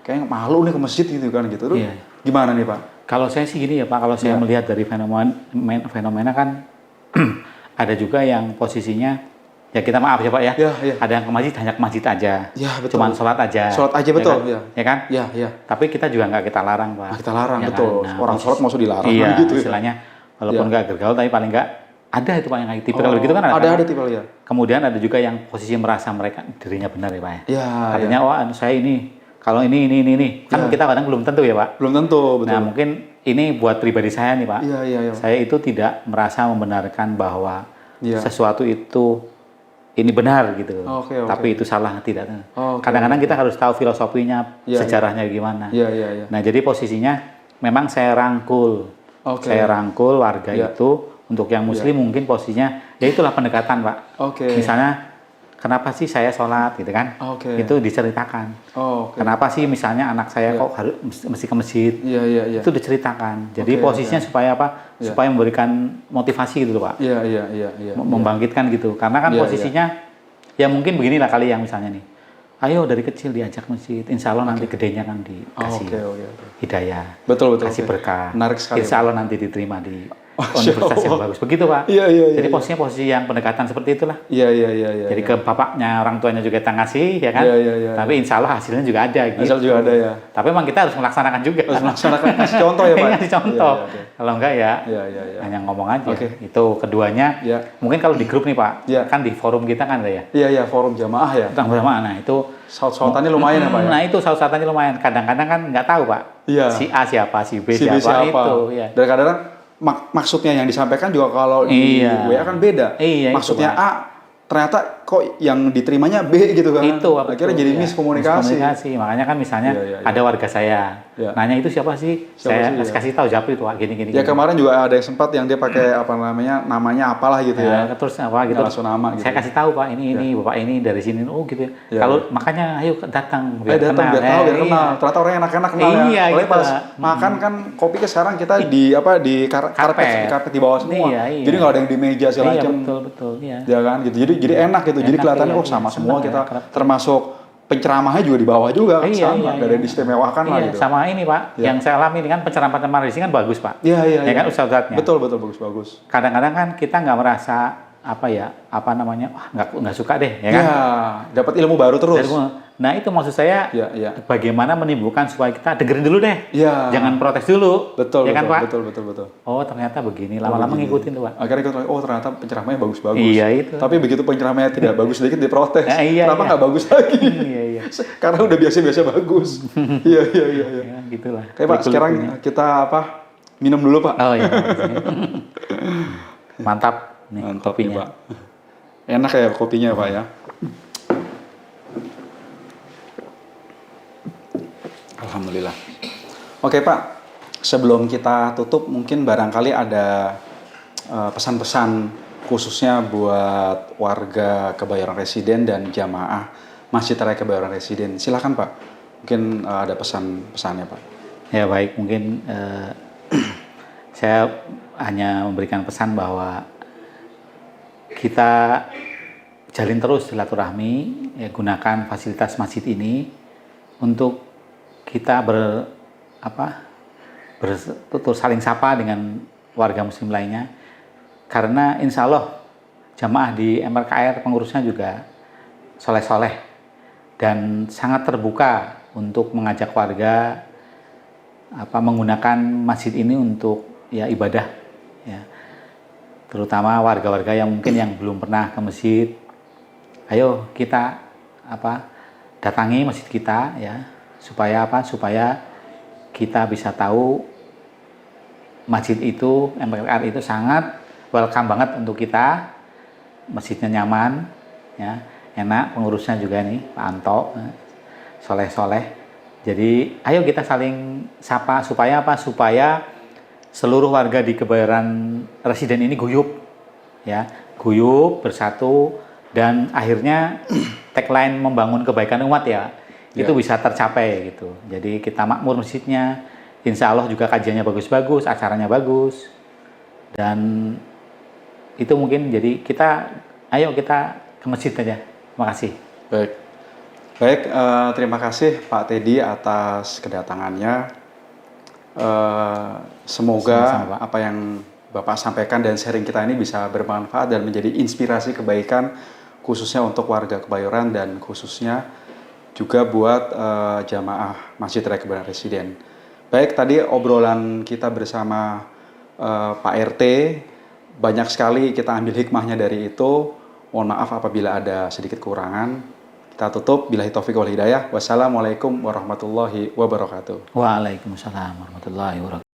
kayak malu nih ke masjid gitu kan gitu. Iya. Gimana nih Pak? Kalau saya sih gini ya Pak, kalau saya melihat dari fenomena kan ada juga yang posisinya ya kita maaf ya Pak ya, ada yang ke masjid hanya ke masjid aja, cuman sholat aja betul, ya kan? Tapi kita juga nggak kita larang Pak. Kita larang betul, kan? Nah, orang sholat maksud dilarang gitu ya. Istilahnya walaupun nggak gergaul tapi paling nggak ada itu Pak yang kayak tipe kalau gitu kan ada tipe ya. Kemudian ada juga yang posisi merasa mereka dirinya benar ya Pak ya. Artinya wah saya ini kalau ini kan kita kadang belum tentu ya Pak. Belum tentu betul. Nah mungkin ini buat pribadi saya nih Pak. Saya itu tidak merasa membenarkan bahwa sesuatu itu ini benar gitu. Tapi itu salah tidak. Kadang-kadang kita harus tahu filosofinya, sejarahnya gimana. Nah jadi posisinya memang saya rangkul. Saya rangkul warga itu. Untuk yang muslim mungkin posisinya ya itulah pendekatan Pak. Misalnya kenapa sih saya sholat gitu kan? Itu diceritakan. Kenapa sih misalnya anak saya kok harus mesti ke masjid? Itu diceritakan. Jadi posisinya supaya apa? Supaya memberikan motivasi gitu loh Pak. Membangkitkan gitu. Karena kan posisinya ya mungkin beginilah kali yang misalnya nih. Ayo dari kecil diajak masjid, insya Allah nanti gedenya kan dikasih hidayah. Betul. Kasih berkah. Menarik sekali. Insya Allah nanti diterima di universitas yang bagus. Begitu Pak. Jadi posisinya posisi yang pendekatan seperti itulah. Jadi ke bapaknya, orang tuanya juga kita ngasih ya kan. Tapi insya Allah hasilnya juga ada gitu. Hasil juga ada ya. Tapi memang kita harus melaksanakan juga. Harus melaksanakan, kasih contoh ya Pak. Kasih contoh. Kalau enggak ya hanya ngomong aja. Itu keduanya. Mungkin kalau di grup nih Pak, kan di forum kita kan ada ya. Iya, forum jamaah ya. Tentang jamaah. Nah itu saut-sautannya lumayan ya Pak ya. Nah itu saut-sautannya lumayan. Kadang-kadang kan nggak tahu Pak. Si A siapa, si B siapa itu. Dan kadang-kadang maksudnya yang disampaikan juga kalau di WA kan beda. Maksudnya A, ternyata kok yang diterimanya B gitu kan. Itu akhirnya jadi miskomunikasi. Makanya kan misalnya ada warga saya nanya itu siapa sih? Saya kasih tahu Japri itu gini. Ya kemarin juga ada yang sempat yang dia pakai namanya apalah gitu ya. Terus apa gitu. Langsung nama gitu. Saya kasih tahu Pak ini Bapak ini dari sini gitu ya. Kalau makanya ayo datang biar kenal. Ternyata orang enak-enak kenal ya. Gitu. Pas makan kan kopi ke sekarang kita di karpet di bawah semua. Jadi nggak ada yang di meja segala macam. Betul. Ya kan gitu. Jadi enak gitu. Jadi kelihatannya sama semua kita termasuk penceramahnya juga di bawah juga kan sama, gak ada yang diistimewakan lah gitu. Sama ini Pak, yang saya alami ini kan pencerahan di sini kan bagus Pak. Iya. Ya kan ustadznya. Betul bagus. Kadang-kadang kan kita nggak merasa nggak suka deh ya kan. Iya, dapat ilmu baru terus. Nah itu maksud saya bagaimana menimbulkan supaya kita dengerin dulu deh. Jangan protes dulu. Betul kan Pak? Betul. Oh ternyata begini, lama-lama ngikutin tuh Pak. Akhirnya ikut, ternyata penceramahnya bagus-bagus. Iya itu. Tapi begitu penceramahnya tidak bagus sedikit diprotes. Kenapa nggak bagus lagi? Iya. Karena udah biasa-biasa bagus. Iya. Ya, gitulah. Oke Pak, sekarang kita minum dulu Pak. Oh iya. Mantap nih kopinya. Pak. Enak ya kopinya Pak ya. Alhamdulillah. Oke Pak, sebelum kita tutup mungkin barangkali ada pesan-pesan khususnya buat warga Kebayoran Residen dan jamaah Masjid Raya Kebayoran Residen. Silakan Pak, mungkin ada pesan-pesannya Pak. Ya baik, mungkin saya hanya memberikan pesan bahwa kita jalin terus silaturahmi, ya, gunakan fasilitas masjid ini untuk kita bertutur saling sapa dengan warga muslim lainnya, karena insya Allah jamaah di MRKR pengurusnya juga soleh-soleh dan sangat terbuka untuk mengajak warga menggunakan masjid ini untuk ibadah ya. Terutama warga-warga yang mungkin yang belum pernah ke masjid, ayo kita datangi masjid kita ya, supaya kita bisa tahu masjid itu, MRKR itu sangat welcome banget untuk kita, masjidnya nyaman ya, enak, pengurusnya juga nih Pak Anto soleh-soleh. Jadi ayo kita saling sapa supaya seluruh warga di Kebayoran Residen ini guyup bersatu, dan akhirnya tagline membangun kebaikan umat ya, itu bisa tercapai gitu. Jadi kita makmur masjidnya, insya Allah juga kajiannya bagus-bagus, acaranya bagus, dan itu mungkin jadi ayo kita ke masjid aja. Terima kasih. Baik, terima kasih Pak Teddy atas kedatangannya. Semoga sama-sama, apa yang Bapak sampaikan dan sharing kita ini bisa bermanfaat dan menjadi inspirasi kebaikan khususnya untuk warga Kebayoran dan khususnya juga buat jamaah Masjid Raya Kebayoran Residen. Baik, tadi obrolan kita bersama Pak RT, banyak sekali kita ambil hikmahnya dari itu. Mohon maaf apabila ada sedikit kekurangan. Kita tutup. Billahi taufiq wal hidayah. Wassalamualaikum warahmatullahi wabarakatuh. Waalaikumsalam warahmatullahi wabarakatuh.